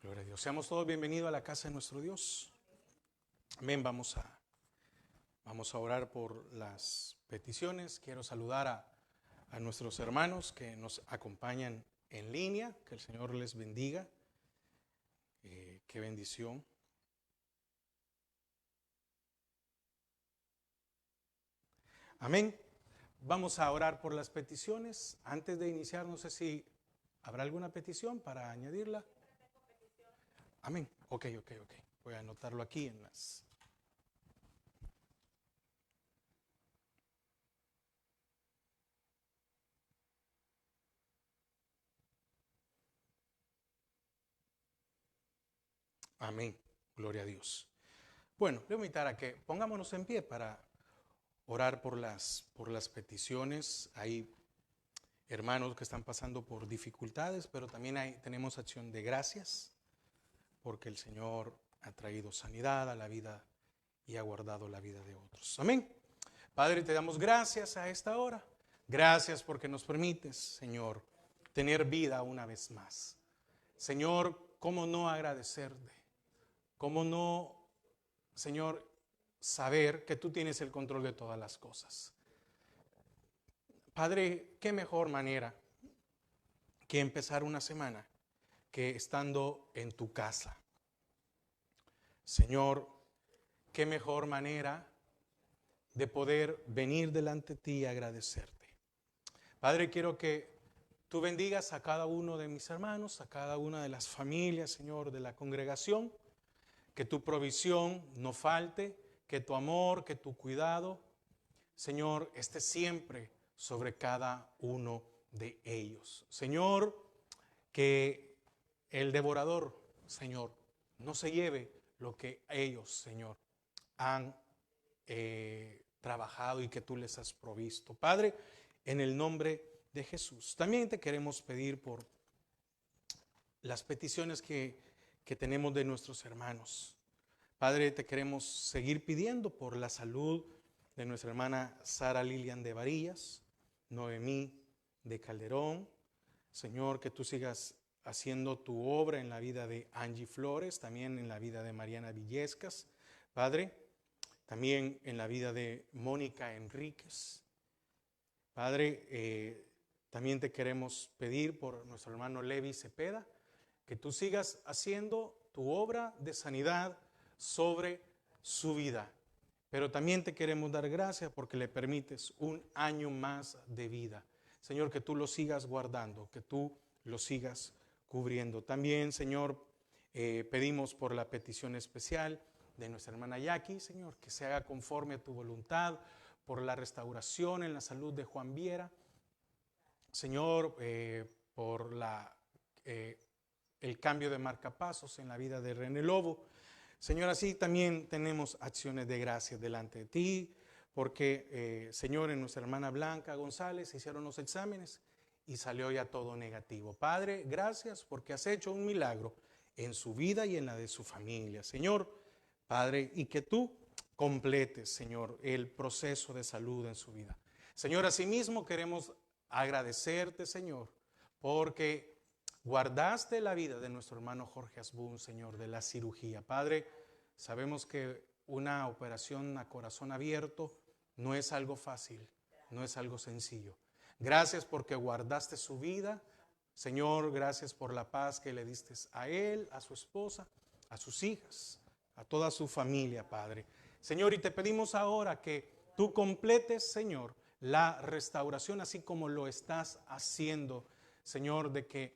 Gloria a Dios. Seamos todos bienvenidos a la casa de nuestro Dios. Amén. Vamos a orar por las peticiones. Quiero saludar a nuestros hermanos que nos acompañan en línea. Que el Señor les bendiga. Qué bendición. Amén. Vamos a orar por las peticiones. Antes de iniciar, no sé si habrá alguna petición para añadirla. Amén. Ok. Voy a anotarlo aquí en las... Amén. Gloria a Dios. Bueno, le voy a invitar a que pongámonos en pie para orar por las peticiones. Hay hermanos que están pasando por dificultades, pero también tenemos acción de gracias porque el Señor ha traído sanidad a la vida y ha guardado la vida de otros. Amén. Padre, te damos gracias a esta hora. Gracias porque nos permites, Señor, tener vida una vez más. Señor, ¿cómo no agradecerte? ¿Cómo no, Señor, saber que tú tienes el control de todas las cosas? Padre, qué mejor manera que empezar una semana que estando en tu casa. Señor, qué mejor manera de poder venir delante de ti y agradecerte. Padre, quiero que tú bendigas a cada uno de mis hermanos, a cada una de las familias, Señor, de la congregación, que tu provisión no falte, que tu amor, que tu cuidado, Señor, esté siempre sobre cada uno de ellos. Señor, que el devorador, Señor, no se lleve lo que ellos, Señor, han trabajado y que tú les has provisto. Padre, en el nombre de Jesús. También te queremos pedir por las peticiones que tenemos de nuestros hermanos. Padre, te queremos seguir pidiendo por la salud de nuestra hermana Sara Lilian de Varillas, Noemí de Calderón. Señor, que tú sigas haciendo tu obra en la vida de Angie Flores, también en la vida de Mariana Villescas. Padre, también en la vida de Mónica Enríquez. Padre, también te queremos pedir por nuestro hermano Levi Cepeda, que tú sigas haciendo tu obra de sanidad sobre su vida. Pero también te queremos dar gracias porque le permites un año más de vida. Señor, que tú lo sigas guardando, que tú lo sigas cubriendo. También, Señor, pedimos por la petición especial de nuestra hermana Jackie, Señor, que se haga conforme a tu voluntad, por la restauración en la salud de Juan Viera. Señor, por el cambio de marcapasos en la vida de René Lobo. Señor, así también tenemos acciones de gracias delante de ti, porque, Señor, en nuestra hermana Blanca González hicieron los exámenes y salió ya todo negativo. Padre, gracias porque has hecho un milagro en su vida y en la de su familia. Señor, Padre, y que tú completes, Señor, el proceso de salud en su vida. Señor, asimismo queremos agradecerte, Señor, porque guardaste la vida de nuestro hermano Jorge Asbun, Señor, de la cirugía. Padre, sabemos que una operación a corazón abierto no es algo fácil, no es algo sencillo. Gracias porque guardaste su vida. Señor, gracias por la paz que le diste a él, a su esposa, a sus hijas, a toda su familia, Padre. Señor, y te pedimos ahora que tú completes, Señor, la restauración, así como lo estás haciendo, Señor, de que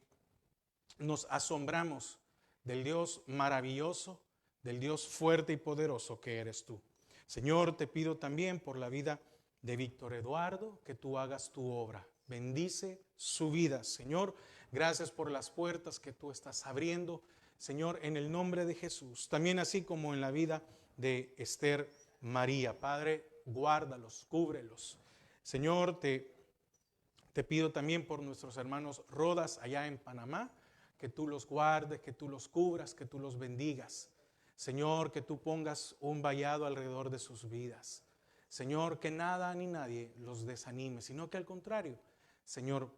nos asombramos del Dios maravilloso, del Dios fuerte y poderoso que eres tú. Señor, te pido también por la vida de Víctor Eduardo, que tú hagas tu obra. Bendice su vida, Señor. Gracias por las puertas que tú estás abriendo, Señor, en el nombre de Jesús. También así como en la vida de Esther María. Padre, guárdalos, cúbrelos. Señor, te pido también por nuestros hermanos Rodas allá en Panamá, que tú los guardes, que tú los cubras, que tú los bendigas. Señor, que tú pongas un vallado alrededor de sus vidas. Señor, que nada ni nadie los desanime, sino que al contrario, Señor,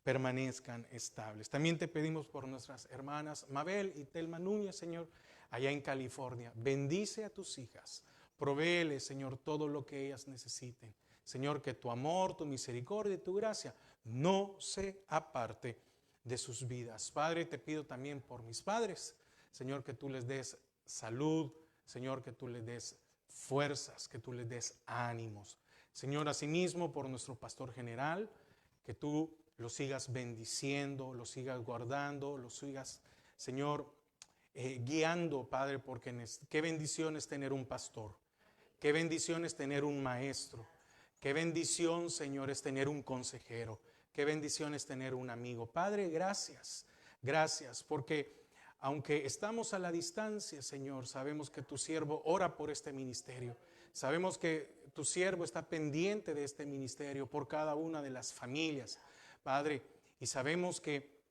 permanezcan estables. También te pedimos por nuestras hermanas Mabel y Telma Núñez, Señor, allá en California. Bendice a tus hijas. Provéele, Señor, todo lo que ellas necesiten. Señor, que tu amor, tu misericordia y tu gracia no se aparte de sus vidas. Padre, te pido también por mis padres, Señor, que tú les des salud, Señor, que tú les des fuerzas, que tú les des ánimos. Señor, asimismo por nuestro pastor general, que tú lo sigas bendiciendo, lo sigas guardando, lo sigas, Señor, guiando, Padre, porque qué bendición es tener un pastor, qué bendición es tener un maestro, qué bendición, Señor, es tener un consejero, qué bendición es tener un amigo. Padre, gracias, gracias, porque aunque estamos a la distancia, Señor, sabemos que tu siervo ora por este ministerio. Sabemos que tu siervo está pendiente de este ministerio por cada una de las familias, Padre. Y sabemos que,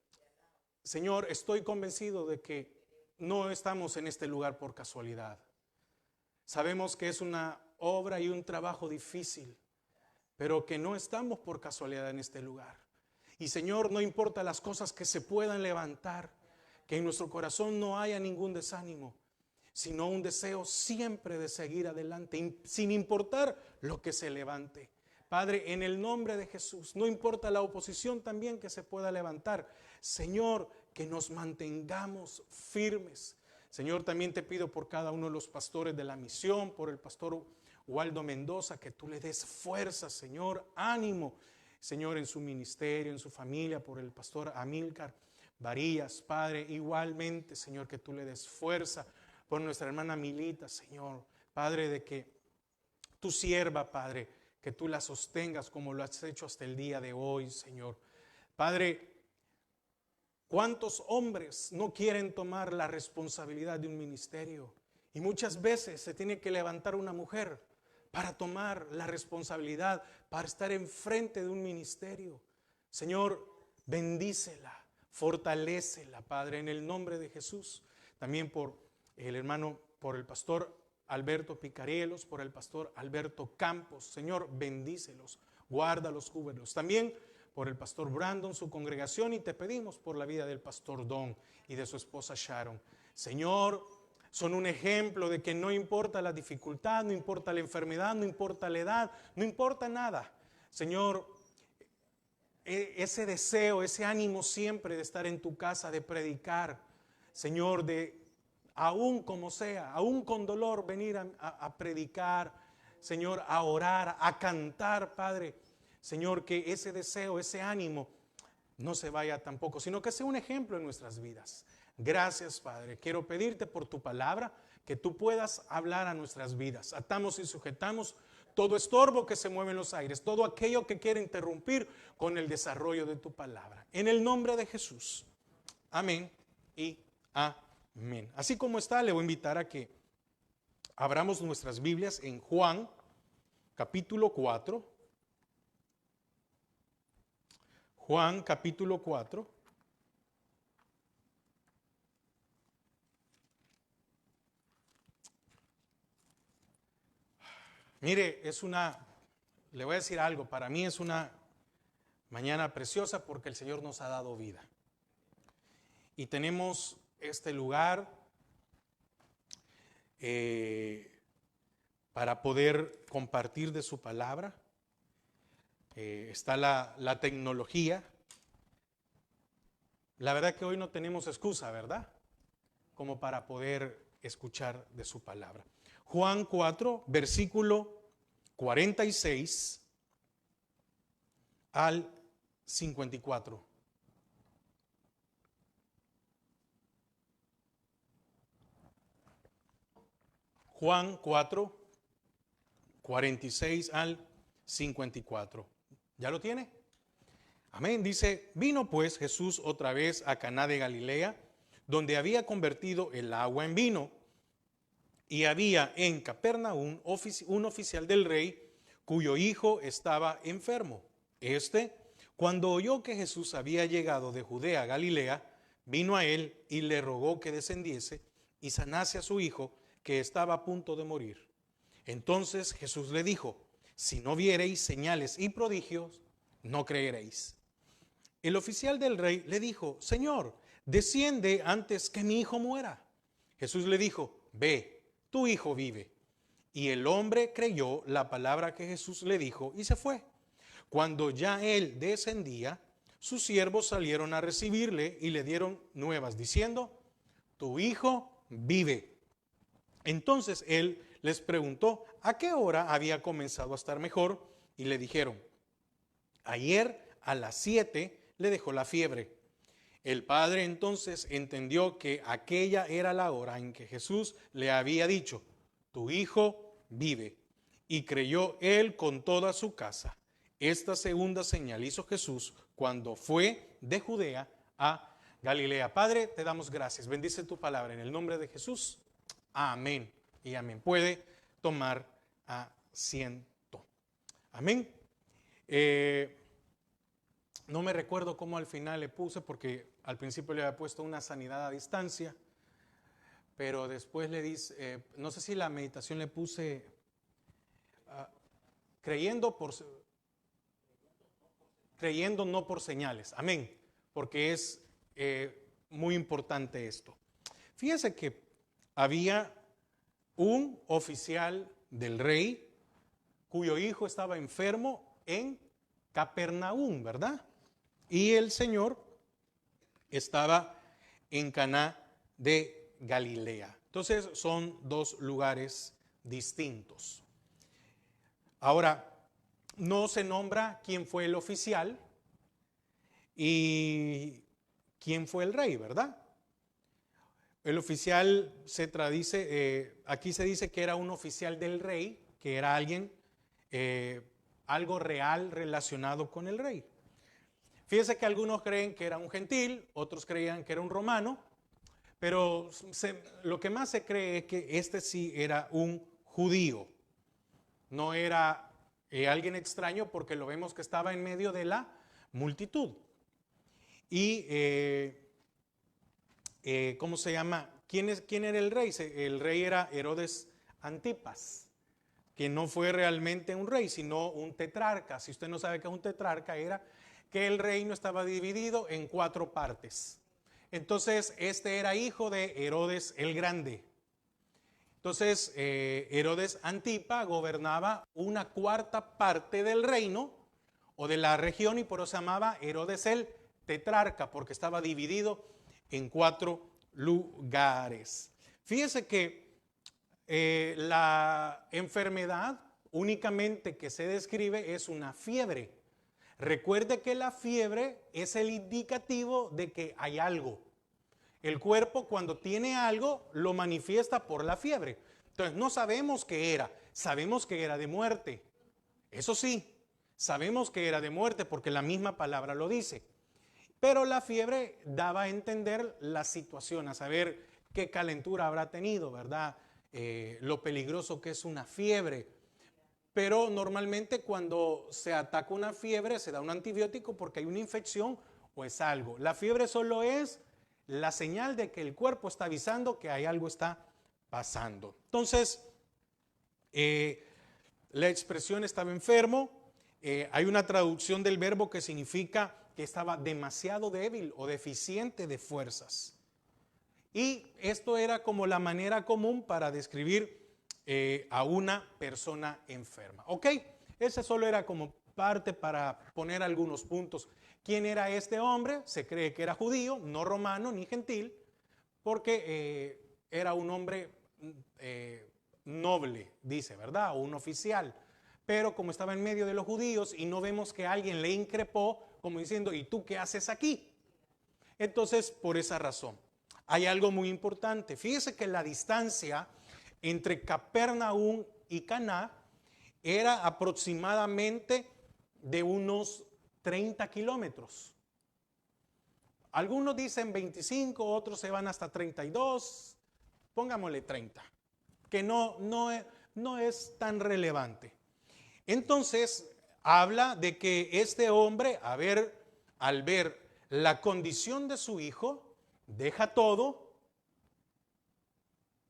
Señor, estoy convencido de que no estamos en este lugar por casualidad. Sabemos que es una obra y un trabajo difícil, pero que no estamos por casualidad en este lugar. Y, Señor, no importa las cosas que se puedan levantar, que en nuestro corazón no haya ningún desánimo, sino un deseo siempre de seguir adelante, sin importar lo que se levante. Padre, en el nombre de Jesús, no importa la oposición también que se pueda levantar, Señor, que nos mantengamos firmes. Señor, también te pido por cada uno de los pastores de la misión, por el pastor Waldo Mendoza, que tú le des fuerza, Señor, ánimo, Señor, en su ministerio, en su familia, por el pastor Amílcar Varillas, Padre, igualmente, Señor, que tú le des fuerza por nuestra hermana Milita, Señor, Padre, de que tu sierva, Padre, que tú la sostengas como lo has hecho hasta el día de hoy, Señor. Padre, ¿cuántos hombres no quieren tomar la responsabilidad de un ministerio? Y muchas veces se tiene que levantar una mujer para tomar la responsabilidad, para estar enfrente de un ministerio. Señor, bendícela. Fortalécela, Padre, en el nombre de Jesús. También por el hermano, por el pastor Alberto Picarielos, por el pastor Alberto Campos. Señor, bendícelos, guárdalos, cúbrelos. También por el pastor Brandon, su congregación, y te pedimos por la vida del pastor Don y de su esposa Sharon. Señor, son un ejemplo de que no importa la dificultad, no importa la enfermedad, no importa la edad, no importa nada. Señor, ese deseo, ese ánimo siempre de estar en tu casa, de predicar, Señor, de aún como sea, aún con dolor venir a predicar, Señor, a orar, a cantar, Padre. Señor, que ese deseo, ese ánimo no se vaya tampoco, sino que sea un ejemplo en nuestras vidas. Gracias, Padre. Quiero pedirte por tu palabra que tú puedas hablar a nuestras vidas. Atamos y sujetamos todo estorbo que se mueve en los aires, todo aquello que quiere interrumpir con el desarrollo de tu palabra. En el nombre de Jesús. Amén y amén. Así como está, le voy a invitar a que abramos nuestras Biblias en Juan, capítulo 4. Juan, capítulo 4. Mire, le voy a decir algo, para mí es una mañana preciosa porque el Señor nos ha dado vida. Y tenemos este lugar para poder compartir de su palabra. Está la tecnología. La verdad que hoy no tenemos excusa, ¿verdad? Como para poder escuchar de su palabra. Juan 4, versículo 46 al 54. Juan 4, 46 al 54. ¿Ya lo tiene? Amén. Dice, vino pues Jesús otra vez a Caná de Galilea, donde había convertido el agua en vino. Y había en Capernaum un oficial del rey cuyo hijo estaba enfermo. Cuando oyó que Jesús había llegado de Judea a Galilea, vino a él y le rogó que descendiese y sanase a su hijo, que estaba a punto de morir. Entonces Jesús le dijo, si no viereis señales y prodigios, no creeréis. El oficial del rey le dijo: Señor, desciende antes que mi hijo muera. Jesús le dijo: ve, tu hijo vive. Y el hombre creyó la palabra que Jesús le dijo y se fue. Cuando ya él descendía, sus siervos salieron a recibirle y le dieron nuevas, diciendo: tu hijo vive. Entonces él les preguntó a qué hora había comenzado a estar mejor, y le dijeron: ayer a las 7 le dejó la fiebre. El padre entonces entendió que aquella era la hora en que Jesús le había dicho: tu hijo vive. Y creyó él con toda su casa. Esta segunda señal hizo Jesús cuando fue de Judea a Galilea. Padre, te damos gracias. Bendice tu palabra en el nombre de Jesús. Amén y amén. Puede tomar asiento. Amén. No me recuerdo cómo al final le puse, porque al principio le había puesto una sanidad a distancia, pero después le dice, no sé si la meditación le puse creyendo no por señales. Amén, porque es muy importante esto. Fíjese que había un oficial del rey cuyo hijo estaba enfermo en Capernaum, ¿verdad? Y el Señor estaba en Caná de Galilea. Entonces son dos lugares distintos. Ahora, no se nombra quién fue el oficial y quién fue el rey, ¿verdad? El oficial se tradice, aquí se dice que era un oficial del rey, que era alguien, algo real relacionado con el rey. Fíjese que algunos creen que era un gentil, otros creían que era un romano, pero lo que más se cree es que este sí era un judío. No era alguien extraño, porque lo vemos que estaba en medio de la multitud. Y, ¿cómo se llama? ¿Quién era el rey? El rey era Herodes Antipas, que no fue realmente un rey, sino un tetrarca. Si usted no sabe qué es un tetrarca, era que el reino estaba dividido en 4 partes. Entonces, este era hijo de Herodes el Grande. Entonces, Herodes Antipa gobernaba una 4ª parte del reino o de la región, y por eso se llamaba Herodes el Tetrarca, porque estaba dividido en 4 lugares. Fíjese que la enfermedad únicamente que se describe es una fiebre. Recuerde que la fiebre es el indicativo de que hay algo. El cuerpo, cuando tiene algo, lo manifiesta por la fiebre. Entonces no sabemos qué era, sabemos que era de muerte. Eso sí, sabemos que era de muerte porque la misma palabra lo dice. Pero la fiebre daba a entender la situación, a saber qué calentura habrá tenido, ¿verdad? Lo peligroso que es una fiebre. Pero normalmente cuando se ataca una fiebre se da un antibiótico porque hay una infección o es algo. La fiebre solo es la señal de que el cuerpo está avisando que hay algo está pasando. Entonces, la expresión estaba enfermo. Hay una traducción del verbo que significa que estaba demasiado débil o deficiente de fuerzas. Y esto era como la manera común para describir a una persona enferma. ¿Ok? Ese solo era como parte para poner algunos puntos. ¿Quién era este hombre? Se cree que era judío, no romano ni gentil, porque era un hombre noble, dice, ¿verdad? O un oficial. Pero como estaba en medio de los judíos y no vemos que alguien le increpó, como diciendo: ¿y tú qué haces aquí? Entonces, por esa razón, hay algo muy importante. Fíjese que la distancia entre Capernaum y Caná era aproximadamente de unos 30 kilómetros. Algunos dicen 25, otros se van hasta 32, pongámosle 30, que no es tan relevante. Entonces, habla de que este hombre, al ver la condición de su hijo, deja todo.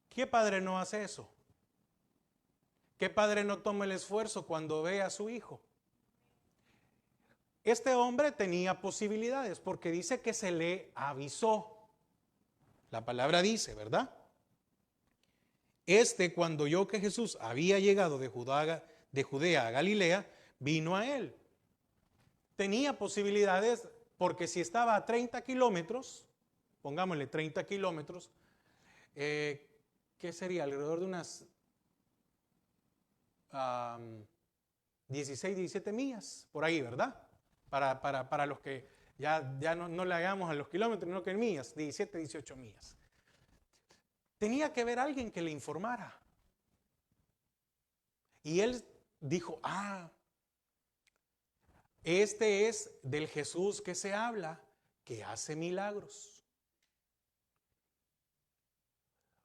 ¿Qué padre no hace eso? ¿Qué padre no toma el esfuerzo cuando ve a su hijo? este hombre tenía posibilidades porque dice que se le avisó. La palabra dice, ¿verdad? Cuando oyó que Jesús había llegado de Judea a Galilea, vino a él. Tenía posibilidades porque si estaba a 30 kilómetros, pongámosle 30 kilómetros, ¿qué sería? Alrededor de unas 16, 17 millas, por ahí, ¿verdad? Para los que ya no le hagamos a los kilómetros, sino que en millas, 17, 18 millas. Tenía que haber alguien que le informara. Y él dijo, este es del Jesús que se habla, que hace milagros.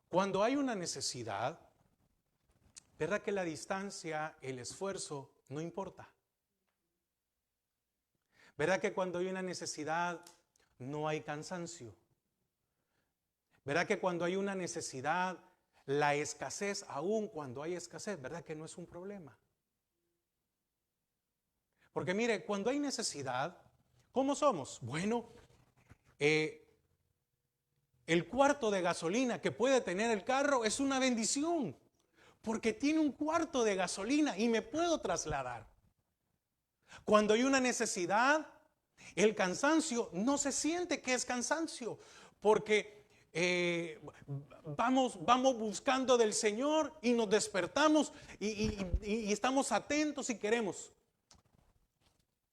Cuando hay una necesidad, ¿verdad que la distancia, el esfuerzo no importa? ¿Verdad que cuando hay una necesidad no hay cansancio? ¿Verdad que cuando hay una necesidad, la escasez, aún cuando hay escasez, verdad que no es un problema? Porque mire, cuando hay necesidad, ¿cómo somos? Bueno, el cuarto de gasolina que puede tener el carro es una bendición, porque tiene un cuarto de gasolina y me puedo trasladar. Cuando hay una necesidad, el cansancio no se siente que es cansancio, porque vamos buscando del Señor y nos despertamos y estamos atentos y queremos.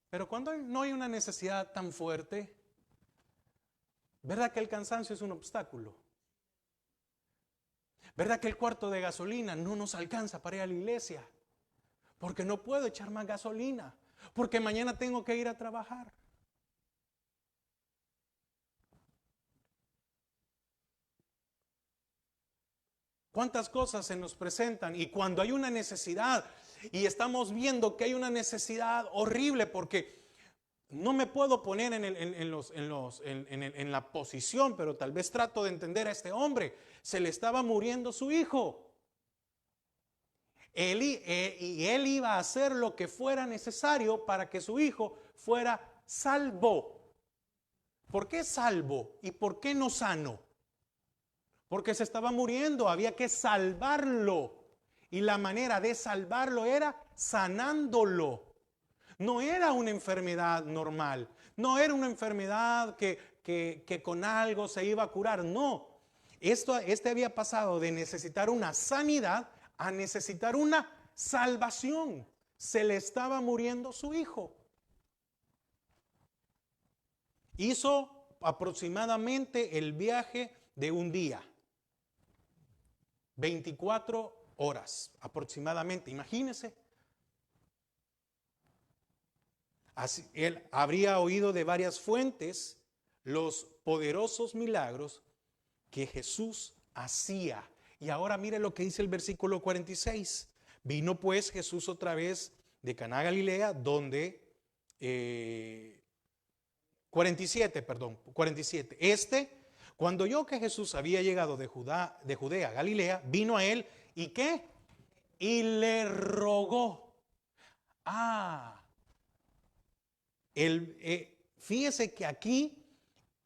Pero cuando no hay una necesidad tan fuerte, ¿verdad que el cansancio es un obstáculo? ¿Verdad que el cuarto de gasolina no nos alcanza para ir a la iglesia? Porque no puedo echar más gasolina, porque mañana tengo que ir a trabajar. ¿Cuántas cosas se nos presentan? Y cuando hay una necesidad y estamos viendo que hay una necesidad horrible, porque no me puedo poner en la posición, pero tal vez trato de entender a este hombre. Se le estaba muriendo su hijo. Y él iba a hacer lo que fuera necesario para que su hijo fuera salvo. ¿Por qué salvo? ¿Y por qué no sano? Porque se estaba muriendo, había que salvarlo. Y la manera de salvarlo era sanándolo. No era una enfermedad normal, no era una enfermedad que con algo se iba a curar, no. Este había pasado de necesitar una sanidad a necesitar una salvación. Se le estaba muriendo su hijo. Hizo aproximadamente el viaje de un día. 24 horas aproximadamente, imagínense. Así, él habría oído de varias fuentes los poderosos milagros que Jesús hacía. Y ahora mire lo que dice el versículo 46. Vino pues Jesús otra vez de Caná Galilea, donde 47. Cuando oyó que Jesús había llegado de Judea a Galilea, vino a él y ¿qué? Y le rogó. Fíjese que aquí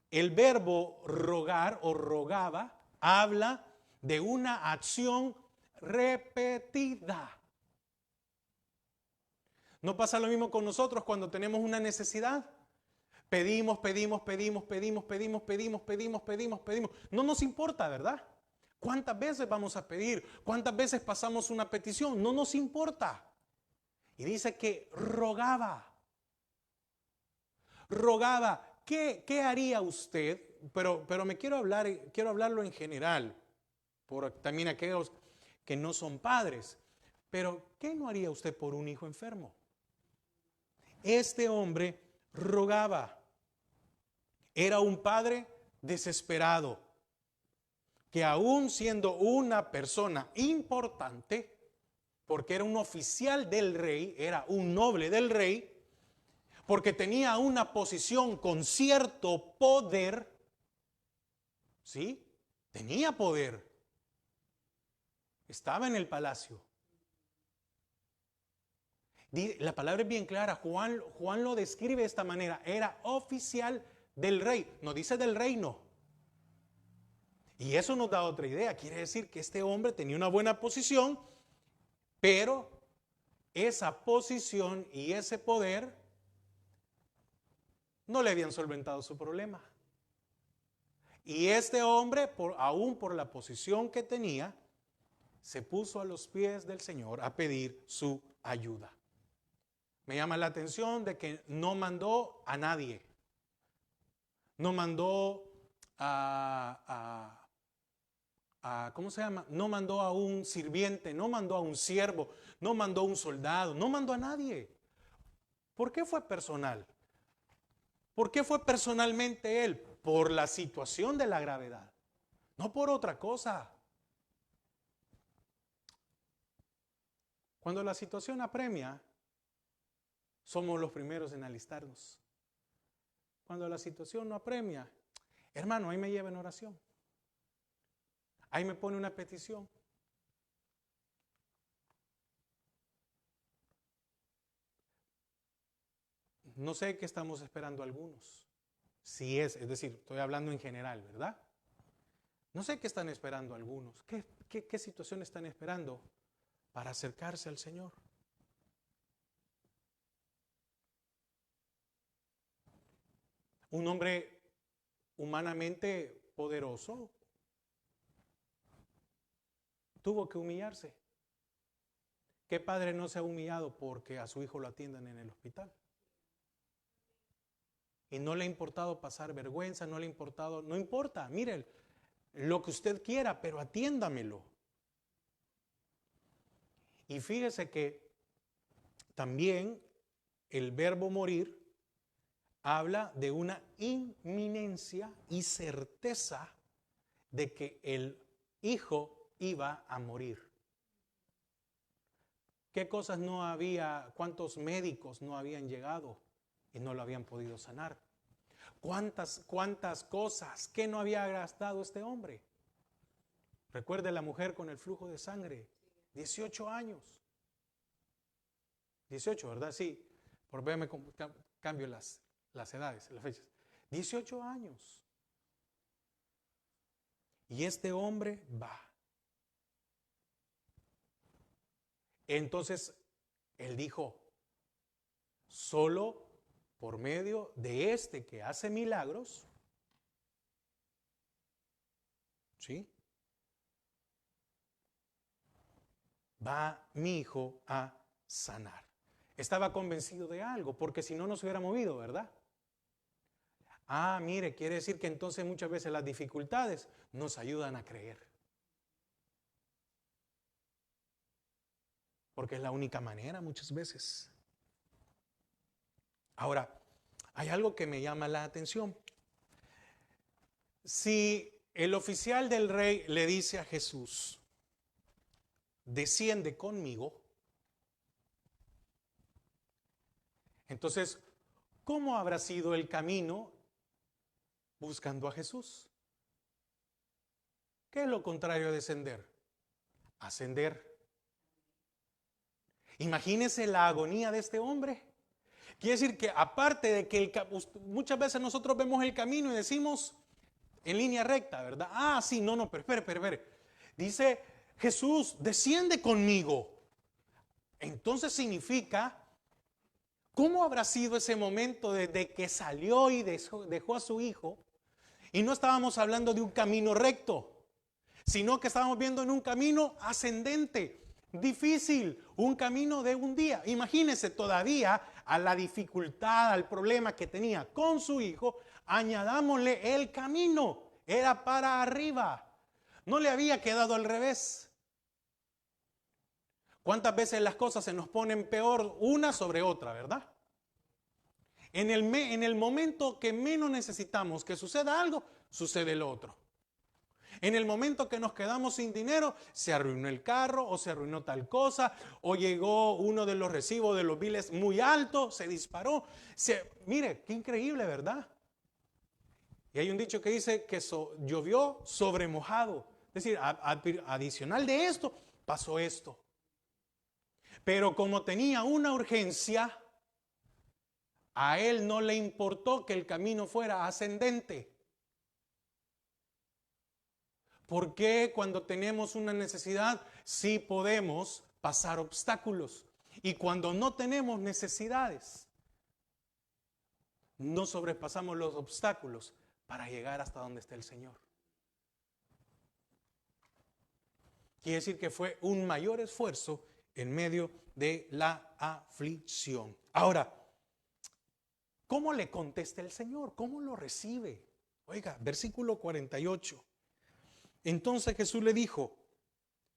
el verbo rogar o rogaba habla de una acción repetida. ¿No pasa lo mismo con nosotros cuando tenemos una necesidad? Pedimos. No nos importa, ¿verdad? ¿Cuántas veces vamos a pedir? ¿Cuántas veces pasamos una petición? No nos importa. Y dice que rogaba. ¿Qué haría usted? Pero quiero hablarlo en general, por también aquellos que no son padres. Pero ¿qué no haría usted por un hijo enfermo? Este hombre rogaba. Era un padre desesperado, que aún siendo una persona importante, porque era un oficial del rey, era un noble del rey, porque tenía una posición con cierto poder, ¿sí? Tenía poder. Estaba en el palacio. La palabra es bien clara. Juan lo describe de esta manera. Era oficial del rey. No dice del reino. Y eso nos da otra idea. Quiere decir que este hombre tenía una buena posición, pero esa posición y ese poder no le habían solventado su problema. Y este hombre, aún por la posición que tenía, se puso a los pies del Señor a pedir su ayuda. Me llama la atención de que no mandó a nadie. No mandó ¿cómo se llama? No mandó a un sirviente, no mandó a un siervo, no mandó a un soldado, no mandó a nadie. ¿Por qué fue personal? ¿Por qué fue personalmente él? Por la situación de la gravedad, no por otra cosa. Cuando la situación apremia, somos los primeros en alistarnos. Cuando la situación no apremia, hermano, ahí me lleva en oración. Ahí me pone una petición. No sé qué estamos esperando algunos. Si es decir, estoy hablando en general, ¿verdad? No sé qué están esperando algunos. ¿Qué situación están esperando para acercarse al Señor? Un hombre humanamente poderoso tuvo que humillarse. ¿Qué padre no se ha humillado porque a su hijo lo atiendan en el hospital? Y no le ha importado pasar vergüenza, no importa, mire, lo que usted quiera, pero atiéndamelo. Y fíjese que también el verbo morir habla de una inminencia y certeza de que el hijo iba a morir. ¿Qué cosas no había? ¿Cuántos médicos no habían llegado y no lo habían podido sanar? ¿Cuántas cosas que no había gastado este hombre? Recuerde la mujer con el flujo de sangre, 18 años. 18, ¿verdad? Sí, por verme cambio las edades, las fechas. 18 años. Y este hombre va. Entonces, él dijo, solo por medio de este que hace milagros, ¿sí? Va mi hijo a sanar. Estaba convencido de algo, porque si no, no se hubiera movido, ¿verdad? Mire, quiere decir que entonces muchas veces las dificultades nos ayudan a creer. Porque es la única manera muchas veces. Ahora, hay algo que me llama la atención. Si el oficial del rey le dice a Jesús, desciende conmigo, entonces, ¿cómo habrá sido el camino buscando a Jesús? ¿Qué es lo contrario a descender? Ascender. Imagínese la agonía de este hombre. Quiere decir que aparte de que muchas veces nosotros vemos el camino y decimos en línea recta, ¿verdad? Sí, no, pero espere. Dice Jesús, desciende conmigo. Entonces significa, ¿cómo habrá sido ese momento desde que salió y dejó a su hijo? Y no estábamos hablando de un camino recto, sino que estábamos viendo en un camino ascendente, difícil, un camino de un día. Imagínese todavía a la dificultad, al problema que tenía con su hijo, añadámosle el camino, era para arriba, no le había quedado al revés. ¿Cuántas veces las cosas se nos ponen peor una sobre otra, verdad? En el momento que menos necesitamos que suceda algo, sucede lo otro. En el momento que nos quedamos sin dinero, se arruinó el carro o se arruinó tal cosa, o llegó uno de los recibos de los biles muy alto, se disparó. Mire, qué increíble, ¿verdad? Y hay un dicho que dice que llovió sobre mojado. Es decir, adicional de esto, pasó esto. Pero como tenía una urgencia, a él no le importó que el camino fuera ascendente. ¿Por qué cuando tenemos una necesidad sí podemos pasar obstáculos? Y cuando no tenemos necesidades, no sobrepasamos los obstáculos para llegar hasta donde está el Señor. Quiere decir que fue un mayor esfuerzo en medio de la aflicción. Ahora, ¿cómo le contesta el Señor? ¿Cómo lo recibe? Oiga, versículo 48. Entonces Jesús le dijo,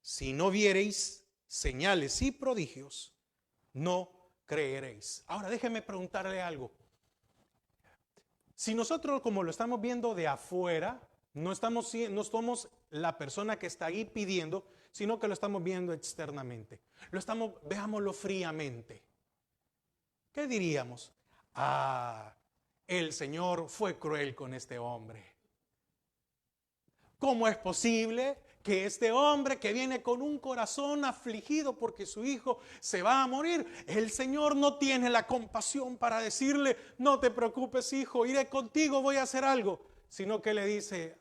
si no viereis señales y prodigios, no creeréis. Ahora déjeme preguntarle algo. Si nosotros, como lo estamos viendo de afuera, no somos la persona que está ahí pidiendo, sino que lo estamos viendo externamente. Veámoslo fríamente. ¿Qué diríamos? Ah, el Señor fue cruel con este hombre. ¿Cómo es posible que este hombre que viene con un corazón afligido porque su hijo se va a morir, el Señor no tiene la compasión para decirle, no te preocupes hijo, iré contigo, voy a hacer algo, sino que le dice,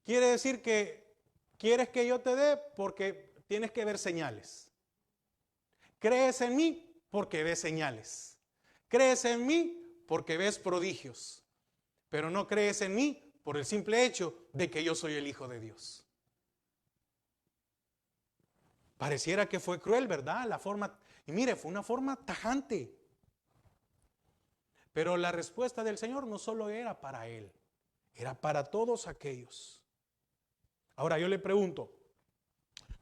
quiere decir que quieres que yo te dé porque tienes que ver señales. Crees en mí porque ves señales. Crees en mí porque ves prodigios. Pero no crees en mí por el simple hecho de que yo soy el Hijo de Dios. Pareciera que fue cruel, ¿verdad? Y mire, fue una forma tajante. Pero la respuesta del Señor no solo era para él, era para todos aquellos. Ahora yo le pregunto,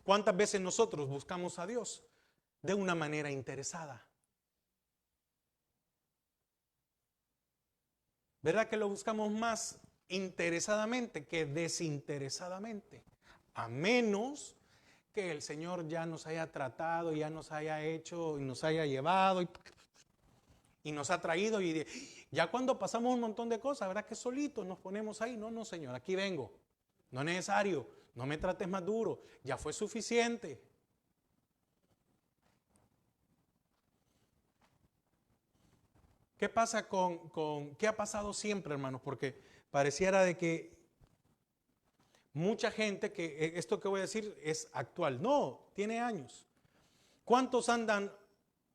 ¿cuántas veces nosotros buscamos a Dios de una manera interesada? ¿Verdad que lo buscamos más interesadamente que desinteresadamente? A menos que el Señor ya nos haya tratado, ya nos haya hecho y nos haya llevado y nos ha traído y ya cuando pasamos un montón de cosas, ¿verdad que solitos nos ponemos ahí? No, Señor, aquí vengo. No es necesario, no me trates más duro, ya fue suficiente. ¿Qué pasa qué ha pasado siempre, hermanos? Porque pareciera de que mucha gente, que esto que voy a decir es actual. No, tiene años. ¿Cuántos andan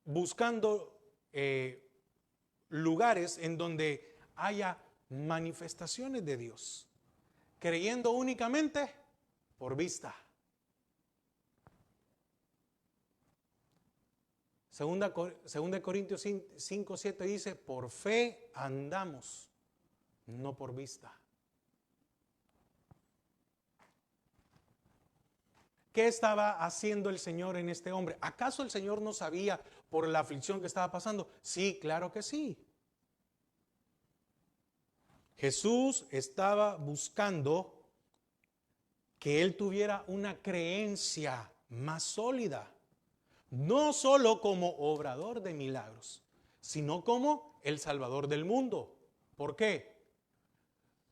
buscando lugares en donde haya manifestaciones de Dios, creyendo únicamente por vista? Segunda Corintios 5:7 dice, por fe andamos, no por vista. ¿Qué estaba haciendo el Señor en este hombre? ¿Acaso el Señor no sabía por la aflicción que estaba pasando? Sí, claro que sí. Jesús estaba buscando que él tuviera una creencia más sólida. No solo como obrador de milagros, sino como el Salvador del mundo. ¿Por qué?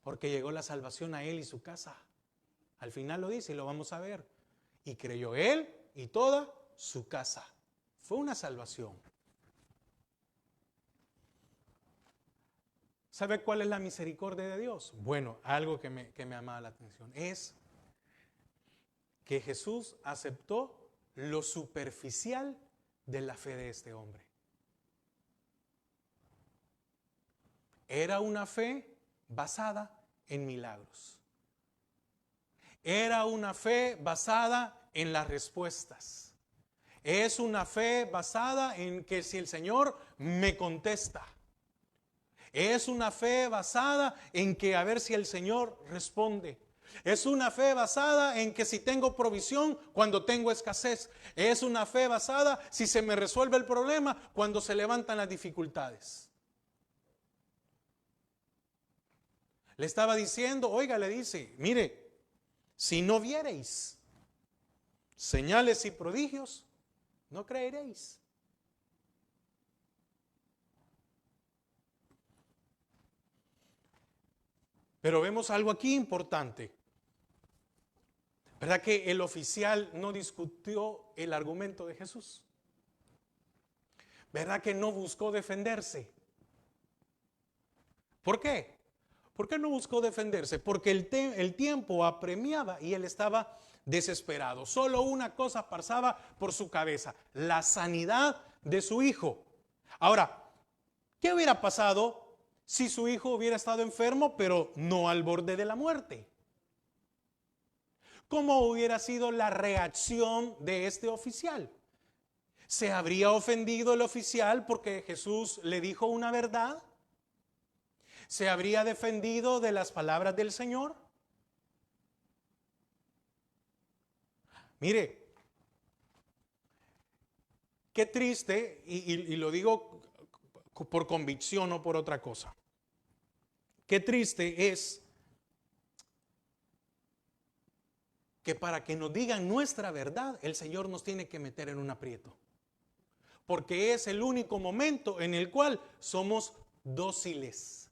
Porque llegó la salvación a él y su casa. Al final lo dice y lo vamos a ver. Y creyó él y toda su casa. Fue una salvación. ¿Sabe cuál es la misericordia de Dios? Bueno, algo que me llamaba la atención es que Jesús aceptó lo superficial de la fe de este hombre. Era una fe basada en milagros. Era una fe basada en las respuestas. Es una fe basada en que si el Señor me contesta. Es una fe basada en que a ver si el Señor responde. Es una fe basada en que si tengo provisión cuando tengo escasez. Es una fe basada si se me resuelve el problema cuando se levantan las dificultades. Le estaba diciendo, oiga, le dice, mire, si no viereis señales y prodigios, no creeréis. Pero vemos algo aquí importante. ¿Verdad que el oficial no discutió el argumento de Jesús? ¿Verdad que no buscó defenderse? ¿Por qué? ¿Por qué no buscó defenderse? Porque el tiempo apremiaba y él estaba desesperado. Solo una cosa pasaba por su cabeza: la sanidad de su hijo. Ahora, ¿qué hubiera pasado si su hijo hubiera estado enfermo, pero no al borde de la muerte? ¿Cómo hubiera sido la reacción de este oficial? ¿Se habría ofendido el oficial porque Jesús le dijo una verdad? ¿Se habría defendido de las palabras del Señor? Mire, qué triste, y lo digo por convicción, no por otra cosa. Qué triste es que para que nos digan nuestra verdad, el Señor nos tiene que meter en un aprieto. Porque es el único momento en el cual somos dóciles.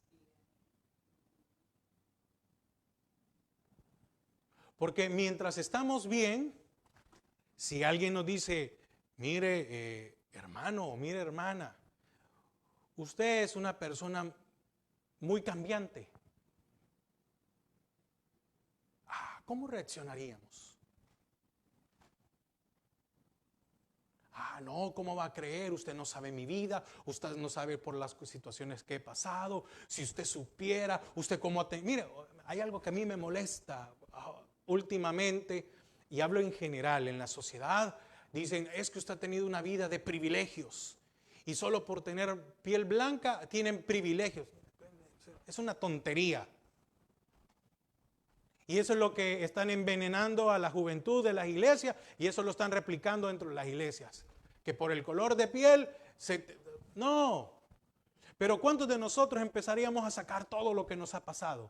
Porque mientras estamos bien, si alguien nos dice, mire hermano o mire hermana, usted es una persona muy cambiante. ¿Cómo reaccionaríamos? No, ¿cómo va a creer? Usted no sabe mi vida, usted no sabe por las situaciones que he pasado. Si usted supiera, usted cómo... Mire, hay algo que a mí me molesta últimamente, y hablo en general, en la sociedad. Dicen, es que usted ha tenido una vida de privilegios y solo por tener piel blanca tienen privilegios. Es una tontería. Y eso es lo que están envenenando a la juventud de las iglesias, y eso lo están replicando dentro de las iglesias. Que por el color de piel, no. Pero ¿cuántos de nosotros empezaríamos a sacar todo lo que nos ha pasado?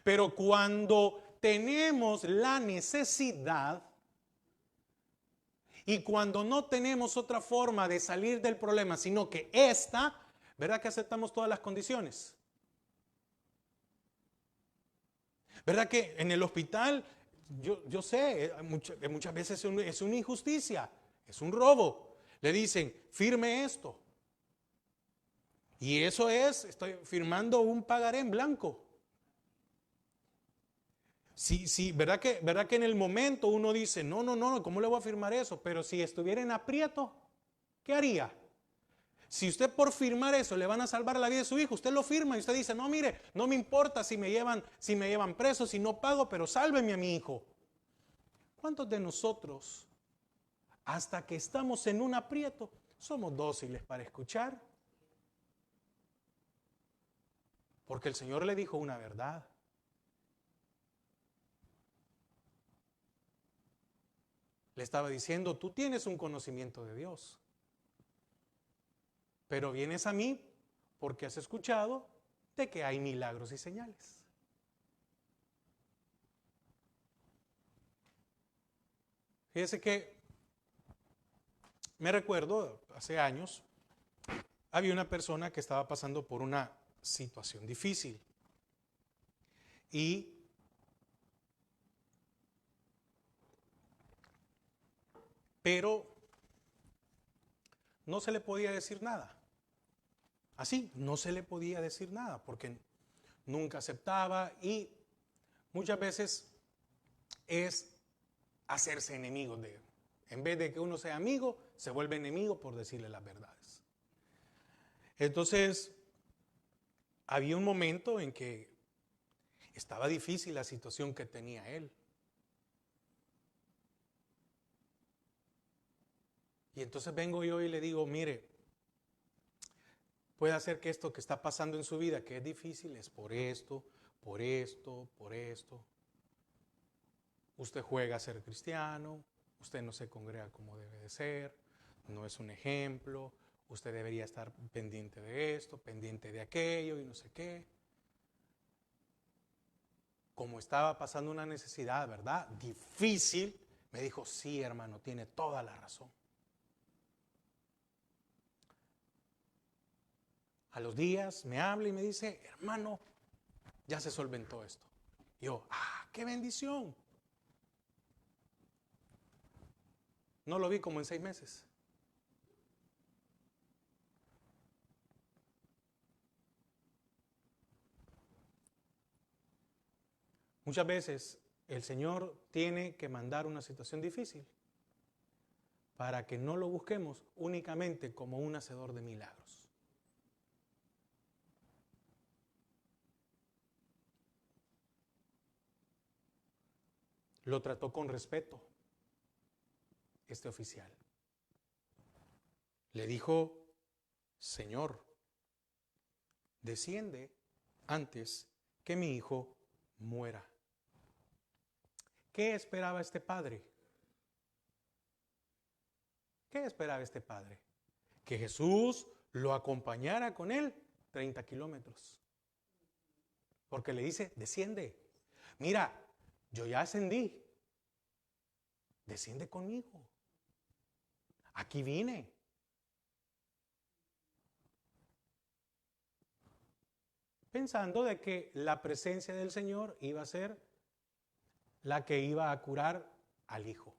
Pero cuando tenemos la necesidad y cuando no tenemos otra forma de salir del problema, sino que esta, ¿verdad que aceptamos todas las condiciones? ¿Verdad que en el hospital, yo sé, muchas veces es una injusticia, es un robo? Le dicen, firme esto. Y eso es, estoy firmando un pagaré en blanco. Sí, ¿verdad que en el momento uno dice, no, ¿cómo le voy a firmar eso? Pero si estuviera en aprieto, ¿qué haría? Si usted por firmar eso le van a salvar la vida de su hijo, usted lo firma y usted dice, no, mire, no me importa si me llevan preso, si no pago, pero sálveme a mi hijo. ¿Cuántos de nosotros, hasta que estamos en un aprieto, somos dóciles para escuchar? Porque el Señor le dijo una verdad. Le estaba diciendo, tú tienes un conocimiento de Dios, pero vienes a mí porque has escuchado de que hay milagros y señales. Fíjese que me recuerdo, hace años, había una persona que estaba pasando por una situación difícil. Pero no se le podía decir nada. Así, no se le podía decir nada porque nunca aceptaba, y muchas veces es hacerse enemigo de él. En vez de que uno sea amigo, se vuelve enemigo por decirle las verdades. Entonces, había un momento en que estaba difícil la situación que tenía él. Y entonces vengo yo y le digo, mire, puede ser que esto que está pasando en su vida, que es difícil, es por esto, por esto, por esto. Usted juega a ser cristiano, usted no se congrega como debe de ser, no es un ejemplo, usted debería estar pendiente de esto, pendiente de aquello y no sé qué. Como estaba pasando una necesidad, ¿verdad? Difícil, me dijo, sí, hermano, tiene toda la razón. A los días me habla y me dice, hermano, ya se solventó esto. Yo, qué bendición. No lo vi como en 6 meses. Muchas veces el Señor tiene que mandar una situación difícil para que no lo busquemos únicamente como un hacedor de milagros. Lo trató con respeto este oficial. Le dijo: Señor, desciende antes que mi hijo muera. ¿Qué esperaba este padre? ¿Qué esperaba este padre? Que Jesús lo acompañara con él 30 kilómetros. Porque le dice: desciende. Mira, yo ya ascendí. Desciende conmigo. Aquí vine. Pensando de que la presencia del Señor iba a ser la que iba a curar al hijo.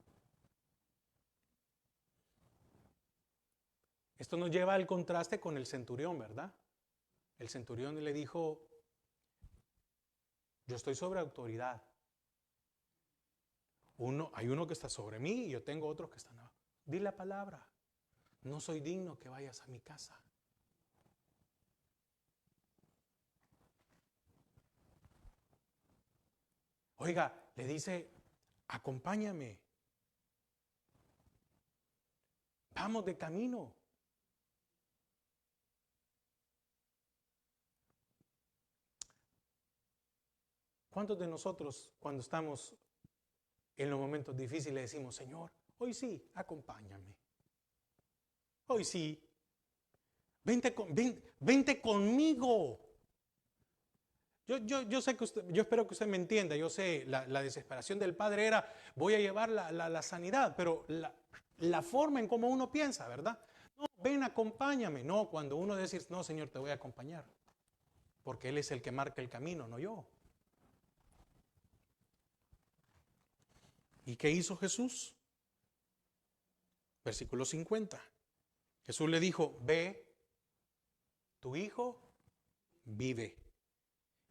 Esto nos lleva al contraste con el centurión, ¿verdad? El centurión le dijo: yo estoy sobre autoridad. Hay uno que está sobre mí y yo tengo otros que están abajo. Di la palabra. No soy digno que vayas a mi casa. Oiga, le dice: acompáñame. Vamos de camino. ¿Cuántos de nosotros, cuando estamos en los momentos difíciles, decimos: Señor, hoy sí, acompáñame? Hoy sí, vente conmigo. Yo sé que usted, yo espero que usted me entienda. Yo sé, la desesperación del padre era: voy a llevar la sanidad, pero la forma en cómo uno piensa, ¿verdad? No, ven, acompáñame. No, cuando uno dice: no, Señor, te voy a acompañar, porque Él es el que marca el camino, no yo. ¿Y qué hizo Jesús? Versículo 50. Jesús le dijo: ve, tu hijo vive.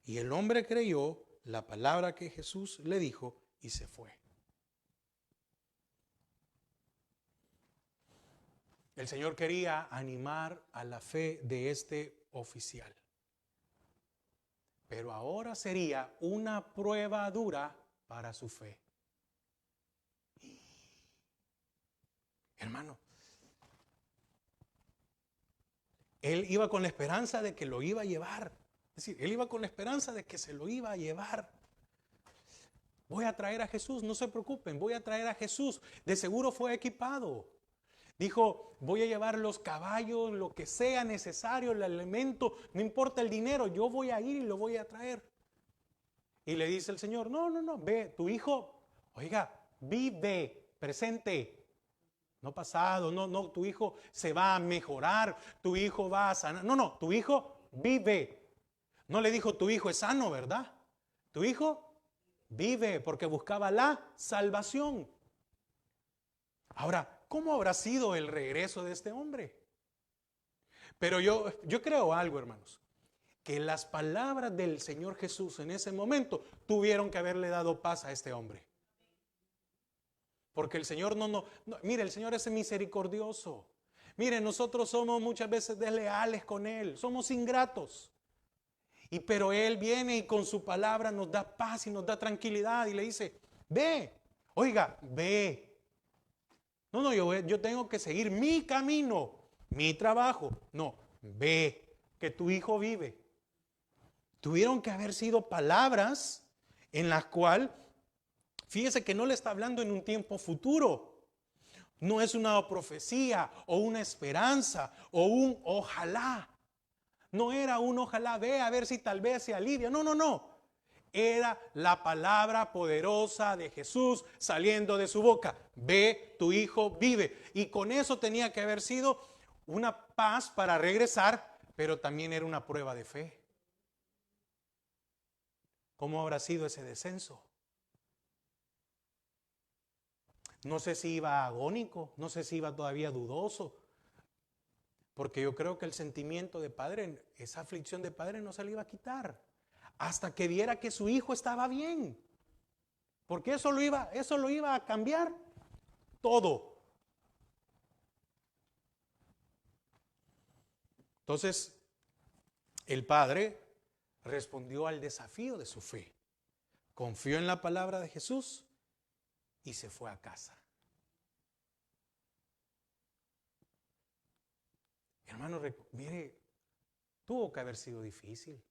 Y el hombre creyó la palabra que Jesús le dijo y se fue. El Señor quería animar a la fe de este oficial. Pero ahora sería una prueba dura para su fe. Hermano, él iba con la esperanza de que lo iba a llevar. Es decir, él iba con la esperanza de que se lo iba a llevar. Voy a traer a Jesús, no se preocupen, voy a traer a Jesús. De seguro fue equipado. Dijo: voy a llevar los caballos, lo que sea necesario, el alimento, no importa el dinero, yo voy a ir y lo voy a traer. Y le dice el Señor: no, ve, tu hijo, oiga, vive, presente. No pasado, no, tu hijo se va a mejorar, tu hijo va a sanar. No, tu hijo vive. No le dijo: tu hijo es sano, ¿verdad? Tu hijo vive, porque buscaba la salvación. Ahora, ¿cómo habrá sido el regreso de este hombre? Pero yo creo algo, hermanos, que las palabras del Señor Jesús en ese momento tuvieron que haberle dado paz a este hombre. Porque el Señor no, mire, el Señor es misericordioso. Mire, nosotros somos muchas veces desleales con Él, somos ingratos. Pero Él viene y con su palabra nos da paz y nos da tranquilidad y le dice: ve, oiga, ve. No, yo tengo que seguir mi camino, mi trabajo. No, ve, que tu hijo vive. Tuvieron que haber sido palabras en las cuales, fíjese que no le está hablando en un tiempo futuro. No es una profecía o una esperanza o un ojalá. No era un ojalá, ve a ver si tal vez se alivia. No. Era la palabra poderosa de Jesús saliendo de su boca. Ve, tu hijo vive. Y con eso tenía que haber sido una paz para regresar, pero también era una prueba de fe. ¿Cómo habrá sido ese descenso? No sé si iba agónico, no sé si iba todavía dudoso, porque yo creo que el sentimiento de padre, esa aflicción de padre no se le iba a quitar hasta que viera que su hijo estaba bien, porque eso lo iba a cambiar todo. Entonces, el padre respondió al desafío de su fe, confió en la palabra de Jesús y se fue a casa. Hermano, mire, tuvo que haber sido difícil.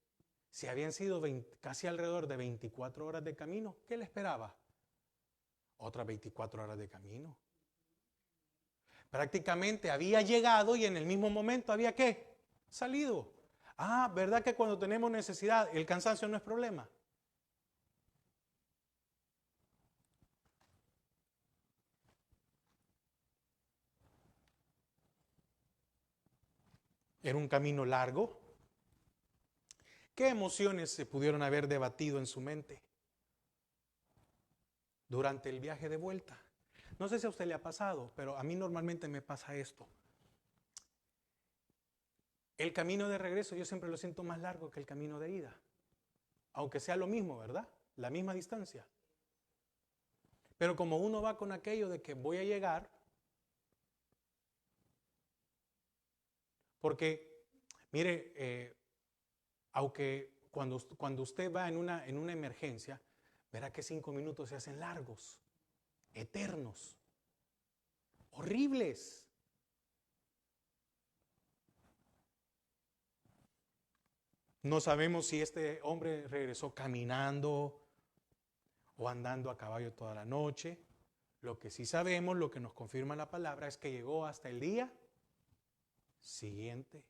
Si habían sido casi alrededor de 24 horas de camino, ¿qué le esperaba? Otras 24 horas de camino. Prácticamente había llegado y en el mismo momento había ¿qué? Salido. Ah, ¿verdad que cuando tenemos necesidad el cansancio no es problema? Era un camino largo. ¿Qué emociones se pudieron haber debatido en su mente durante el viaje de vuelta? No sé si a usted le ha pasado, pero a mí normalmente me pasa esto. El camino de regreso yo siempre lo siento más largo que el camino de ida. Aunque sea lo mismo, ¿verdad? La misma distancia. Pero como uno va con aquello de que voy a llegar, porque, mire, aunque cuando usted va en una emergencia, verá que 5 minutos se hacen largos, eternos, horribles. No sabemos si este hombre regresó caminando o andando a caballo toda la noche. Lo que sí sabemos, lo que nos confirma la palabra, es que llegó hasta el día siguiente.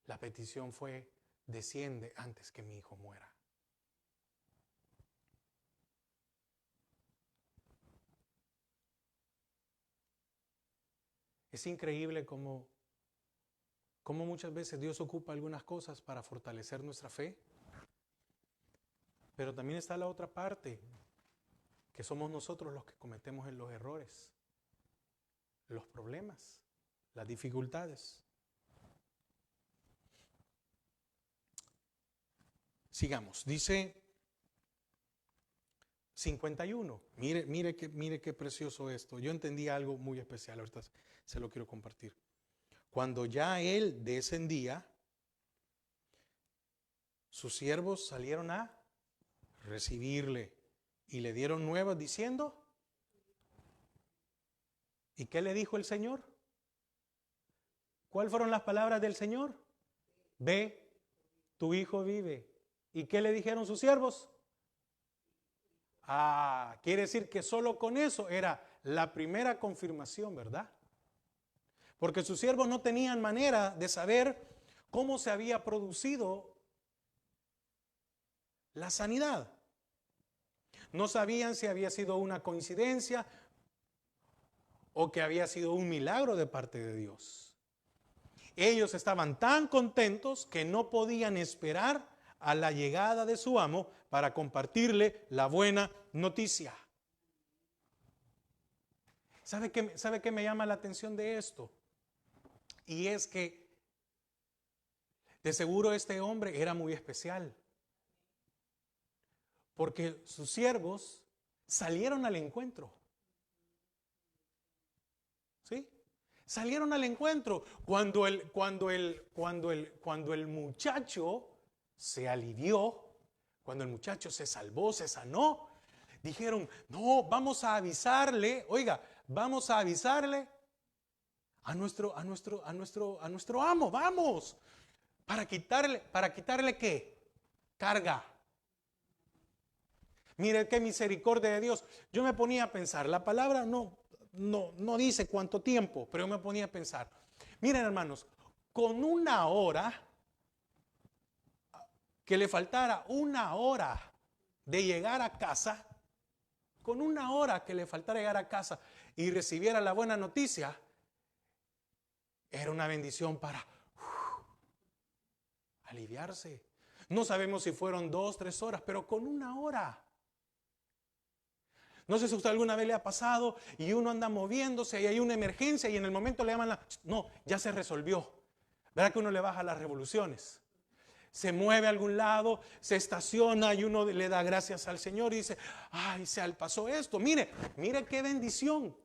La petición fue: desciende antes que mi hijo muera. Es increíble cómo muchas veces Dios ocupa algunas cosas para fortalecer nuestra fe. Pero también está la otra parte, que somos nosotros los que cometemos los errores, los problemas, las dificultades. Sigamos, dice 51. Mire qué precioso esto. Yo entendí algo muy especial, ahorita se lo quiero compartir. Cuando ya él descendía, sus siervos salieron a recibirle y le dieron nuevas diciendo. ¿Y qué le dijo el Señor? ¿Cuáles fueron las palabras del Señor? Ve, tu hijo vive. ¿Y qué le dijeron sus siervos? Ah, quiere decir que solo con eso era la primera confirmación, ¿verdad? Porque sus siervos no tenían manera de saber cómo se había producido la sanidad. No sabían si había sido una coincidencia o que había sido un milagro de parte de Dios. Ellos estaban tan contentos que no podían esperar a la llegada de su amo para compartirle la buena noticia. ¿Sabe qué me llama la atención de esto? Y es que de seguro este hombre era muy especial, porque sus siervos salieron al encuentro. ¿Sí? Salieron al encuentro cuando el muchacho se alivió, cuando el muchacho se salvó, se sanó. Dijeron: no, vamos a avisarle, oiga, vamos a avisarle a nuestro amo, vamos, para quitarle ¿qué? Carga. Mire qué misericordia de Dios. Yo me ponía a pensar, la palabra no dice cuánto tiempo, pero yo me ponía a pensar. Miren, hermanos, con una hora, que le faltara una hora de llegar a casa, con una hora que le faltara llegar a casa y recibiera la buena noticia, era una bendición para aliviarse. No sabemos si fueron 2, 3 horas, pero con 1 hora. No sé si a usted alguna vez le ha pasado y uno anda moviéndose y hay una emergencia y en el momento le llaman no, ya se resolvió. ¿Verdad que uno le baja las revoluciones? Se mueve a algún lado, se estaciona y uno le da gracias al Señor y dice, ay, se pasó esto. Mire qué bendición.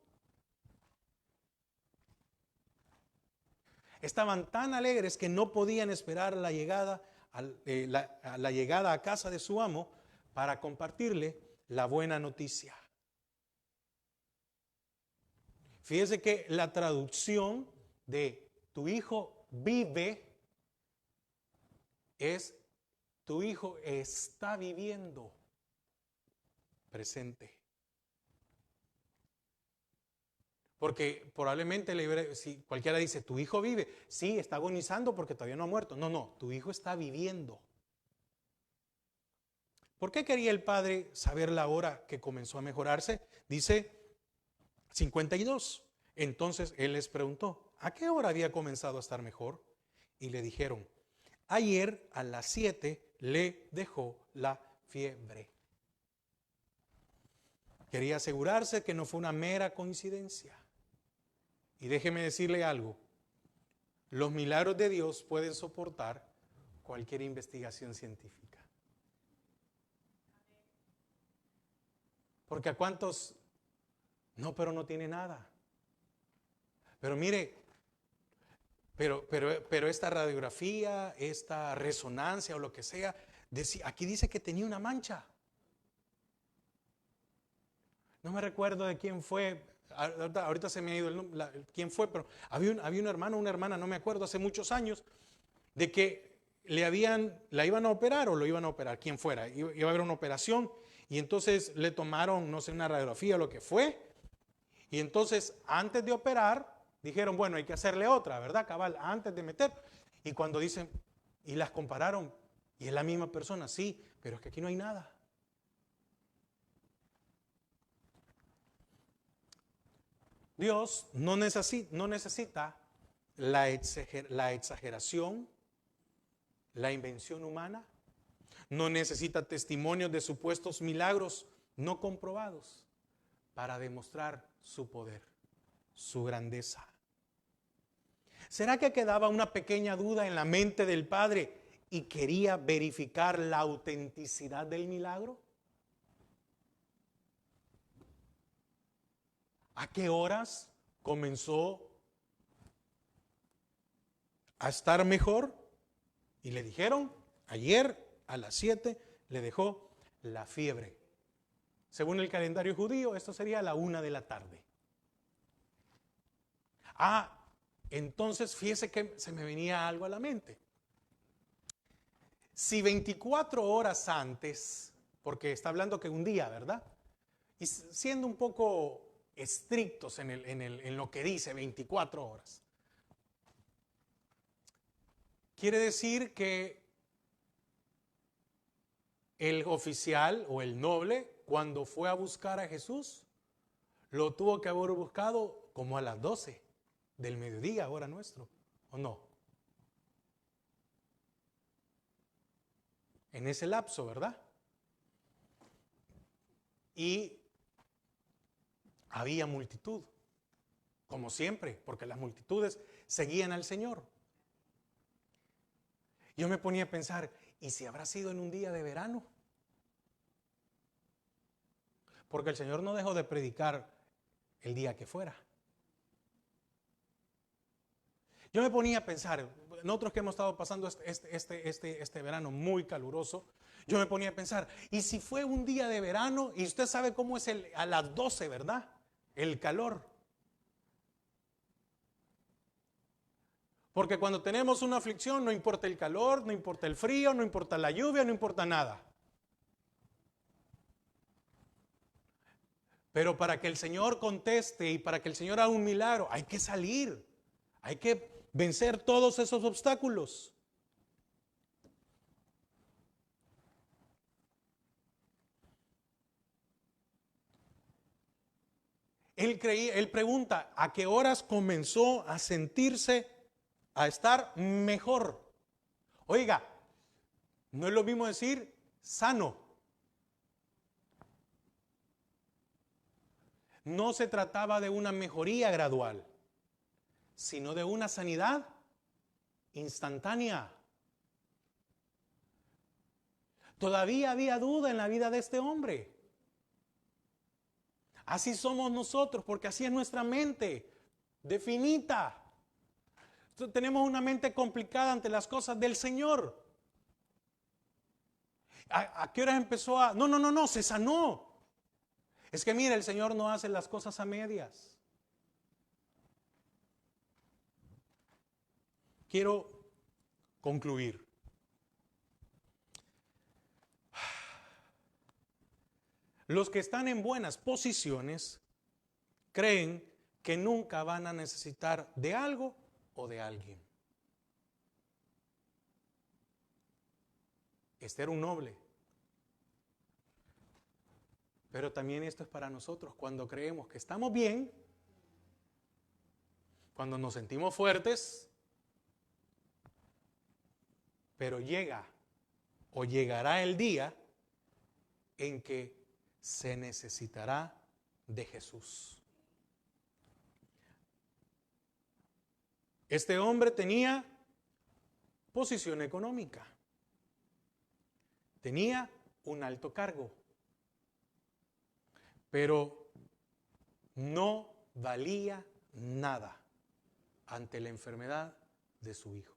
Estaban tan alegres que no podían esperar la llegada a casa de su amo para compartirle la buena noticia. Fíjese que la traducción de tu hijo vive es tu hijo está viviendo presente. Porque probablemente si cualquiera dice, tu hijo vive, sí, está agonizando porque todavía no ha muerto. No, tu hijo está viviendo. ¿Por qué quería el padre saber la hora que comenzó a mejorarse? Dice 52. Entonces él les preguntó, ¿a qué hora había comenzado a estar mejor? Y le dijeron, ayer a las 7 le dejó la fiebre. Quería asegurarse que no fue una mera coincidencia. Y déjeme decirle algo, los milagros de Dios pueden soportar cualquier investigación científica. Porque a cuántos, no, pero no tiene nada. Pero mire, pero esta radiografía, esta resonancia o lo que sea, aquí dice que tenía una mancha. No me recuerdo de quién fue, ahorita se me ha ido quién fue, pero había un hermano, una hermana, no me acuerdo, hace muchos años, de que la iban a operar o lo iban a operar, quien fuera, iba a haber una operación y entonces le tomaron, no sé, una radiografía o lo que fue, y entonces antes de operar, dijeron, bueno, hay que hacerle otra, ¿verdad, cabal? Antes de meter. Y cuando dicen, y las compararon, y es la misma persona, sí, pero es que aquí no hay nada. Dios no necesita la exageración, la invención humana, no necesita testimonios de supuestos milagros no comprobados para demostrar su poder, su grandeza. ¿Será que quedaba una pequeña duda en la mente del padre y quería verificar la autenticidad del milagro? ¿A qué horas comenzó a estar mejor? Y le dijeron, ayer a las 7 le dejó la fiebre. Según el calendario judío, esto sería a la 1 de la tarde. Entonces fíjese que se me venía algo a la mente. Si 24 horas antes, porque está hablando que un día, ¿verdad? Y siendo un poco estrictos en lo que dice 24 horas. Quiere decir que el oficial o el noble, cuando fue a buscar a Jesús, lo tuvo que haber buscado como a las 12 del mediodía, hora nuestro, ¿o no? En ese lapso, ¿verdad? Y había multitud, como siempre, porque las multitudes seguían al Señor. Yo me ponía a pensar, ¿y si habrá sido en un día de verano? Porque el Señor no dejó de predicar el día que fuera. Yo me ponía a pensar, nosotros que hemos estado pasando este verano muy caluroso, yo me ponía a pensar, ¿y si fue un día de verano? Y usted sabe cómo es a las 12, ¿verdad? El calor. Porque cuando tenemos una aflicción, no importa el calor, no importa el frío, no importa la lluvia, no importa nada. Pero para que el Señor conteste y para que el Señor haga un milagro, hay que salir, hay que vencer todos esos obstáculos. Él pregunta, ¿a qué horas comenzó a sentirse, a estar mejor? Oiga, No es lo mismo decir sano. No se trataba de una mejoría gradual, sino de una sanidad instantánea. Todavía había duda en la vida de este hombre. Así somos nosotros, porque así es nuestra mente, definida. Tenemos una mente complicada ante las cosas del Señor. ¿A qué hora empezó a...? No, se sanó. Es que mira, el Señor no hace las cosas a medias. Quiero concluir. Los que están en buenas posiciones creen que nunca van a necesitar de algo o de alguien. Este era un noble. Pero también esto es para nosotros. Cuando creemos que estamos bien, cuando nos sentimos fuertes, pero llega o llegará el día en que se necesitará de Jesús. Este hombre tenía posición económica, tenía un alto cargo, pero no valía nada ante la enfermedad de su hijo.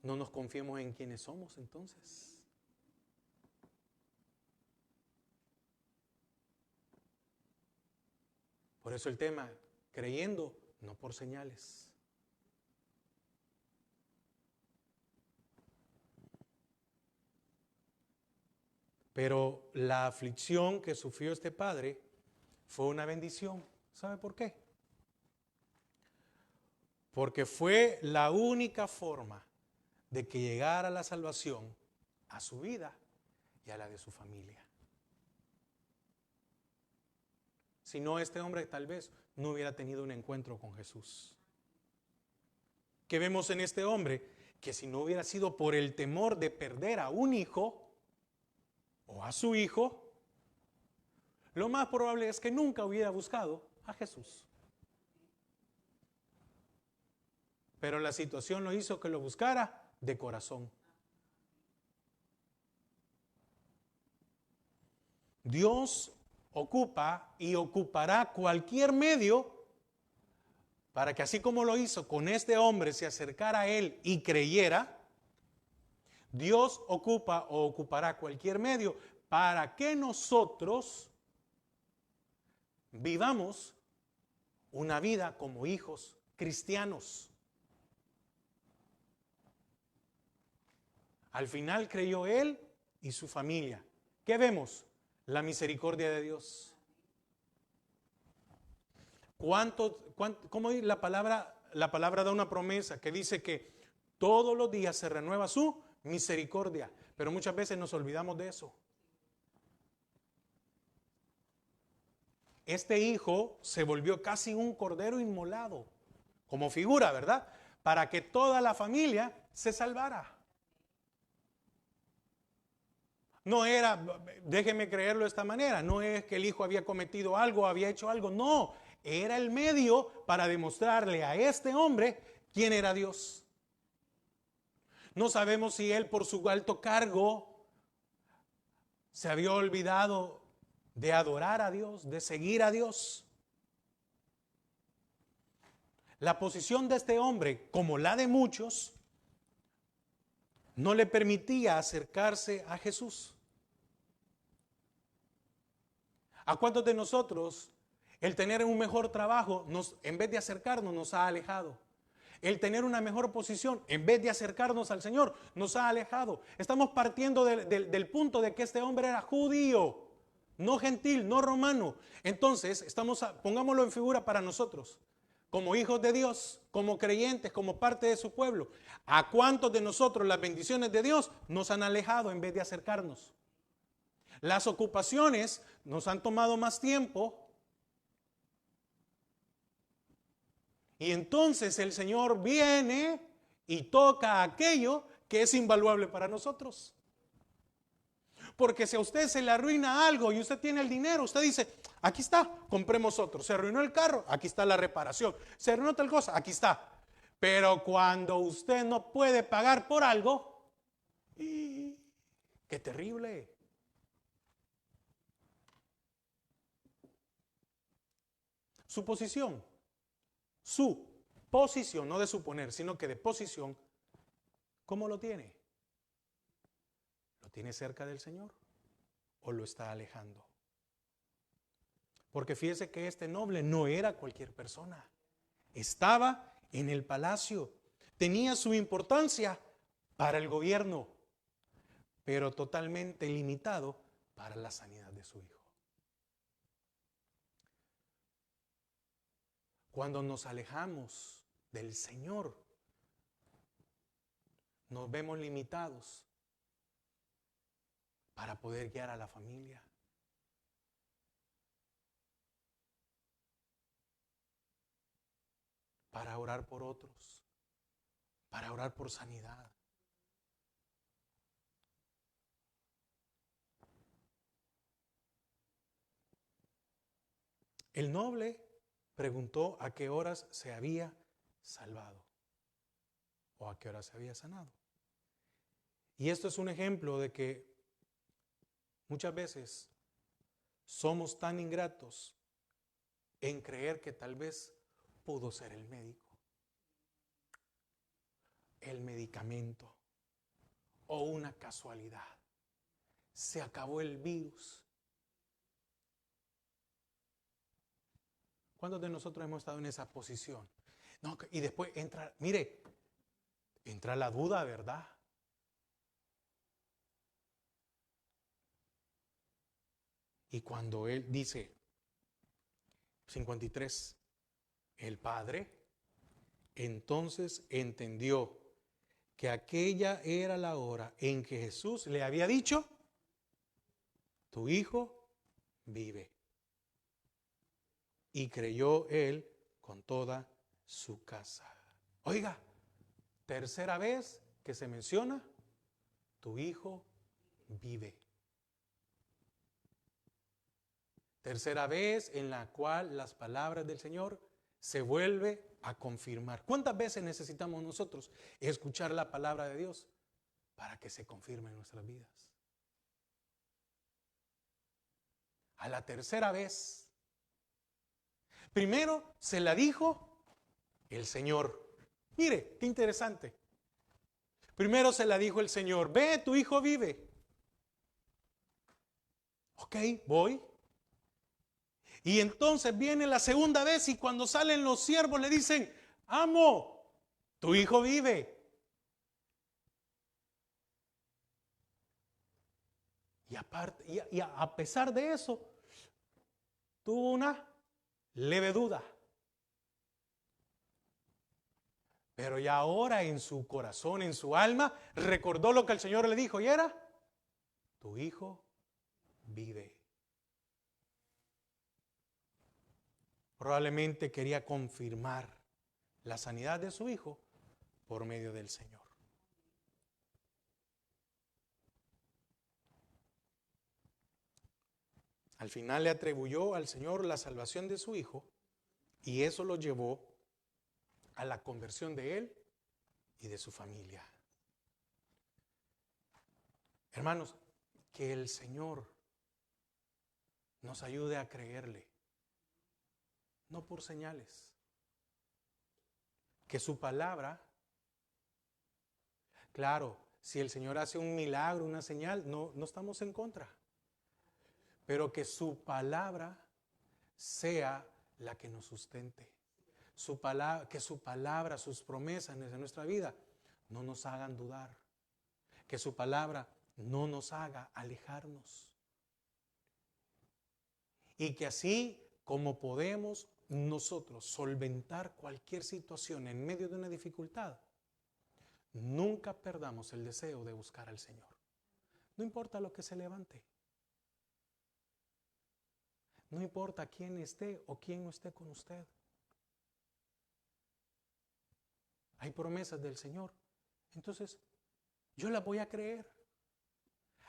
No nos confiemos en quiénes somos entonces. Por eso el tema, creyendo, no por señales. Pero la aflicción que sufrió este padre fue una bendición. ¿Sabe por qué? Porque fue la única forma de que llegara la salvación a su vida y a la de su familia. Si no, este hombre tal vez no hubiera tenido un encuentro con Jesús. ¿Qué vemos en este hombre? Que si no hubiera sido por el temor de perder a un hijo o a su hijo, lo más probable es que nunca hubiera buscado a Jesús. Pero la situación lo hizo que lo buscara de corazón. Dios ocupa y ocupará cualquier medio para que así como lo hizo con este hombre, se acercara a él y creyera. Dios ocupa o ocupará cualquier medio para que nosotros vivamos una vida como hijos cristianos. Al final creyó él y su familia. ¿Qué vemos? La misericordia de Dios. ¿Cómo la palabra da una promesa que dice que todos los días se renueva su misericordia? Pero muchas veces nos olvidamos de eso. Este hijo se volvió casi un cordero inmolado, como figura, ¿verdad? Para que toda la familia se salvara. No era, déjeme creerlo de esta manera, no es que el hijo había cometido algo, había hecho algo, no, era el medio para demostrarle a este hombre quién era Dios. No sabemos si él por su alto cargo se había olvidado de adorar a Dios, de seguir a Dios. La posición de este hombre, como la de muchos, no le permitía acercarse a Jesús. ¿A cuántos de nosotros el tener un mejor trabajo, en vez de acercarnos, nos ha alejado? El tener una mejor posición, en vez de acercarnos al Señor, nos ha alejado. Estamos partiendo del punto de que este hombre era judío, no gentil, no romano. Entonces, pongámoslo en figura para nosotros, como hijos de Dios, como creyentes, como parte de su pueblo. ¿A cuántos de nosotros las bendiciones de Dios nos han alejado en vez de acercarnos? Las ocupaciones nos han tomado más tiempo. Y entonces el Señor viene y toca aquello que es invaluable para nosotros. Porque si a usted se le arruina algo y usted tiene el dinero, usted dice, aquí está, compremos otro. Se arruinó el carro, aquí está la reparación. Se arruinó tal cosa, aquí está. Pero cuando usted no puede pagar por algo, ¡qué terrible! Su posición, no de suponer, sino que de posición, ¿cómo lo tiene? ¿Lo tiene cerca del Señor o lo está alejando? Porque fíjese que este noble no era cualquier persona. Estaba en el palacio, tenía su importancia para el gobierno, pero totalmente limitado para la sanidad de su hijo. Cuando nos alejamos del Señor, nos vemos limitados para poder guiar a la familia. Para orar por otros, para orar por sanidad. El noble preguntó a qué horas se había salvado o a qué horas se había sanado. Y esto es un ejemplo de que muchas veces somos tan ingratos en creer que tal vez pudo ser el médico, el medicamento o una casualidad. Se acabó el virus. ¿Cuántos de nosotros hemos estado en esa posición? No, y después entra, mire, entra la duda, ¿verdad? Y cuando él dice, 53, el padre entonces entendió que aquella era la hora en que Jesús le había dicho, tu hijo vive. Y creyó él con toda su casa. Oiga, tercera vez que se menciona, tu hijo vive. Tercera vez en la cual las palabras del Señor se vuelve a confirmar. ¿Cuántas veces necesitamos nosotros escuchar la palabra de Dios para que se confirme en nuestras vidas? A la tercera vez, primero se la dijo el Señor. Mire, qué interesante. Primero se la dijo el Señor, ve, tu hijo vive. Ok, voy. Y entonces viene la segunda vez y cuando salen los siervos le dicen, amo, tu hijo vive. Y a pesar de eso, tuvo una leve duda. Pero ya ahora en su corazón, en su alma, recordó lo que el Señor le dijo y era, tu hijo vive. Probablemente quería confirmar la sanidad de su hijo por medio del Señor. Al final le atribuyó al Señor la salvación de su hijo y eso lo llevó a la conversión de él y de su familia. Hermanos, que el Señor nos ayude a creerle, no por señales. Que su palabra, claro, si el Señor hace un milagro, una señal, no estamos en contra. Pero que su palabra sea la que nos sustente. Que su palabra, sus promesas en nuestra vida no nos hagan dudar. Que su palabra no nos haga alejarnos. Y que así como podemos nosotros solventar cualquier situación en medio de una dificultad, nunca perdamos el deseo de buscar al Señor. No importa lo que se levante. No importa quién esté o quién no esté con usted. hay promesas del Señor. Entonces, yo las voy a creer.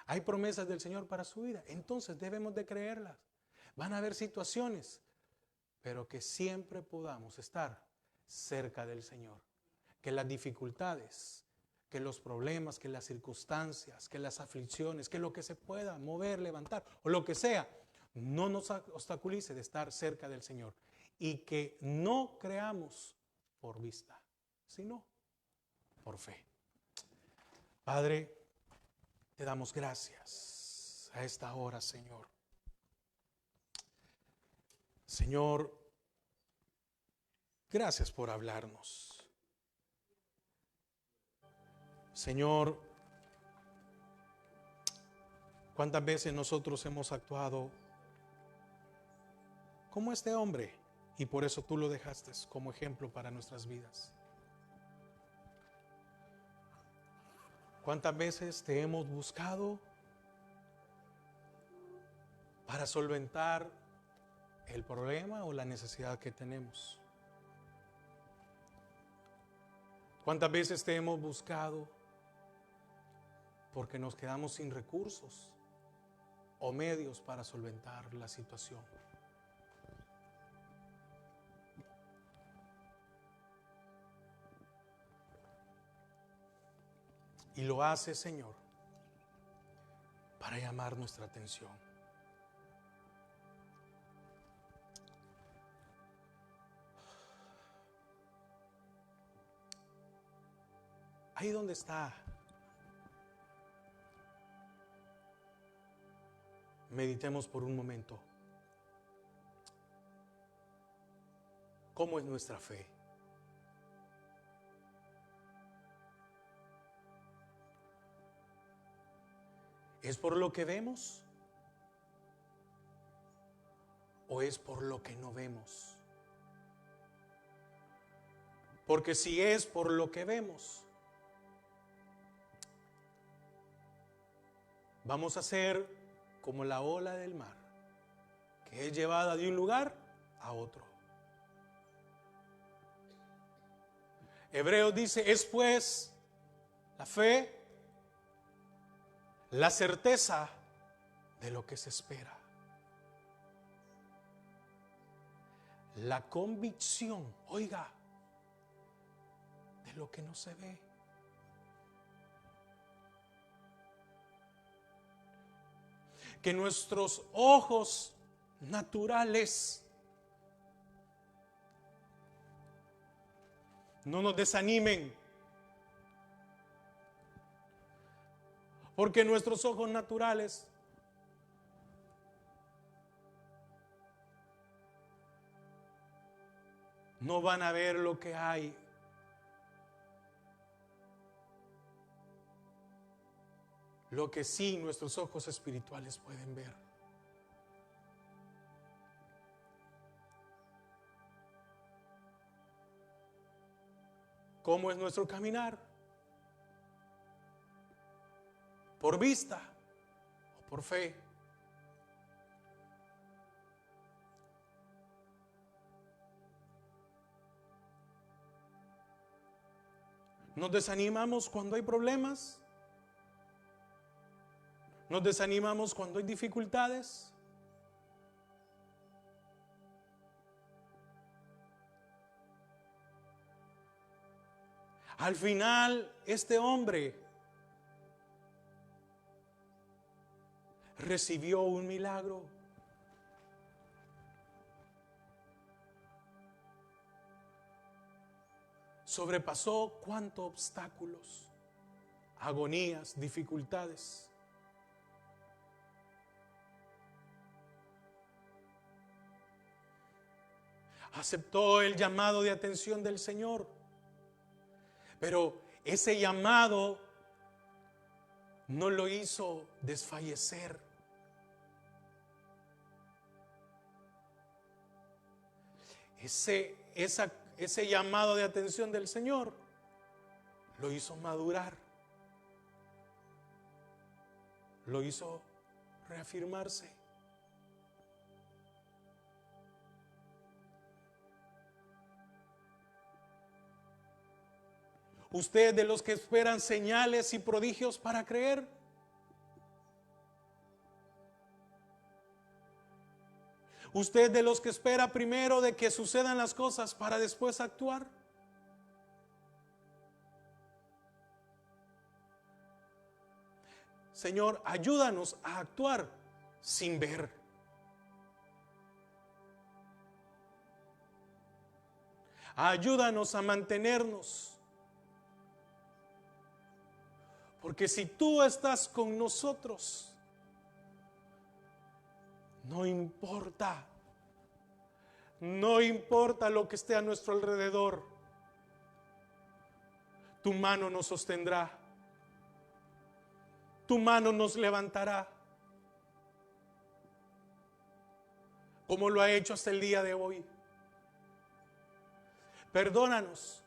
Hay promesas del Señor para su vida. Entonces, debemos de creerlas. Van a haber situaciones, pero que siempre podamos estar cerca del Señor. Que las dificultades, que los problemas, que las circunstancias, que las aflicciones, que lo que se pueda mover, levantar o lo que sea, no nos obstaculice de estar cerca del Señor. Y que no creamos por vista, sino por fe. Padre, te damos gracias a esta hora, Señor. Señor, gracias por hablarnos. Señor, ¿cuántas veces nosotros hemos actuado como este hombre? Y por eso tú lo dejaste como ejemplo para nuestras vidas. ¿Cuántas veces te hemos buscado para solventar el problema o la necesidad que tenemos? ¿Cuántas veces te hemos buscado porque nos quedamos sin recursos o medios para solventar la situación? Y lo hace, Señor, para llamar nuestra atención. Ahí donde está, meditemos por un momento. ¿Cómo es nuestra fe? ¿Es por lo que vemos? ¿O es por lo que no vemos? Porque si es por lo que vemos, vamos a ser como la ola del mar, que es llevada de un lugar a otro. Hebreos dice, es pues la fe, la certeza de lo que se espera, la convicción, oiga, de lo que no se ve. Que nuestros ojos naturales no nos desanimen, porque nuestros ojos naturales no van a ver lo que hay. Lo que sí nuestros ojos espirituales pueden ver. ¿Cómo es nuestro caminar? ¿Por vista o por fe? ¿Nos desanimamos cuando hay problemas? ¿Nos desanimamos cuando hay dificultades? Al final, este hombre recibió un milagro. Sobrepasó cuántos obstáculos, agonías, dificultades. Aceptó el llamado de atención del Señor. Pero ese llamado no lo hizo desfallecer. Ese llamado de atención del Señor lo hizo madurar. Lo hizo reafirmarse. Usted de los que esperan señales y prodigios para creer. Usted de los que espera primero de que sucedan las cosas para después actuar. Señor, ayúdanos a actuar sin ver. Ayúdanos a mantenernos. Porque si tú estás con nosotros, no importa lo que esté a nuestro alrededor, tu mano nos sostendrá, tu mano nos levantará, como lo ha hecho hasta el día de hoy. Perdónanos,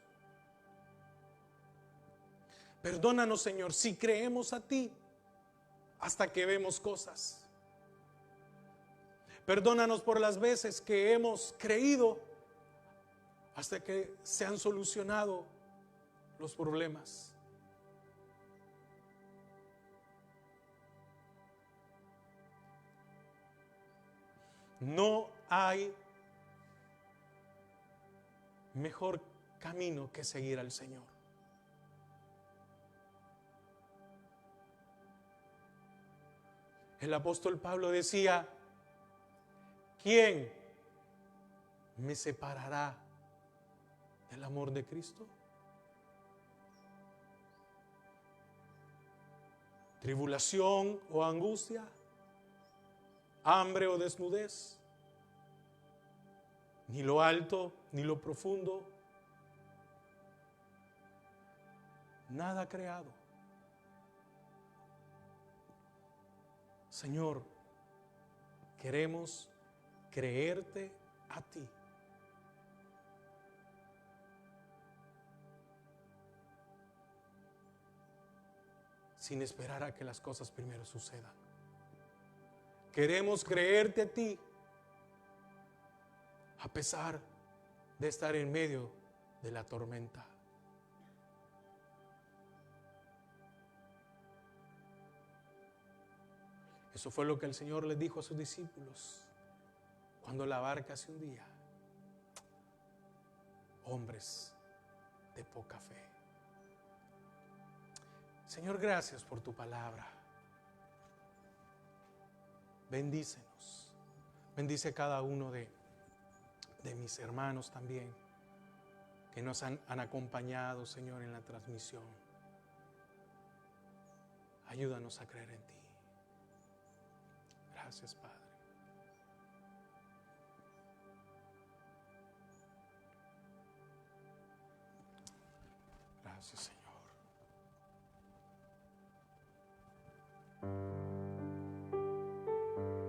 Señor, si creemos a ti hasta que vemos cosas. Perdónanos por las veces que hemos creído hasta que se han solucionado los problemas. No hay mejor camino que seguir al Señor. El apóstol Pablo decía: ¿quién me separará del amor de Cristo? ¿Tribulación o angustia? ¿Hambre o desnudez? Ni lo alto ni lo profundo, nada creado. Señor, queremos creerte a ti. Sin esperar a que las cosas primero sucedan. Queremos creerte a ti, a pesar de estar en medio de la tormenta. Eso fue lo que el Señor les dijo a sus discípulos cuando la barca se hundía. Hombres de poca fe. Señor, gracias por tu palabra. Bendícenos. Bendice a cada uno de mis hermanos también, que nos han acompañado, Señor, en la transmisión. Ayúdanos a creer en ti. Gracias, Padre. Gracias, Señor.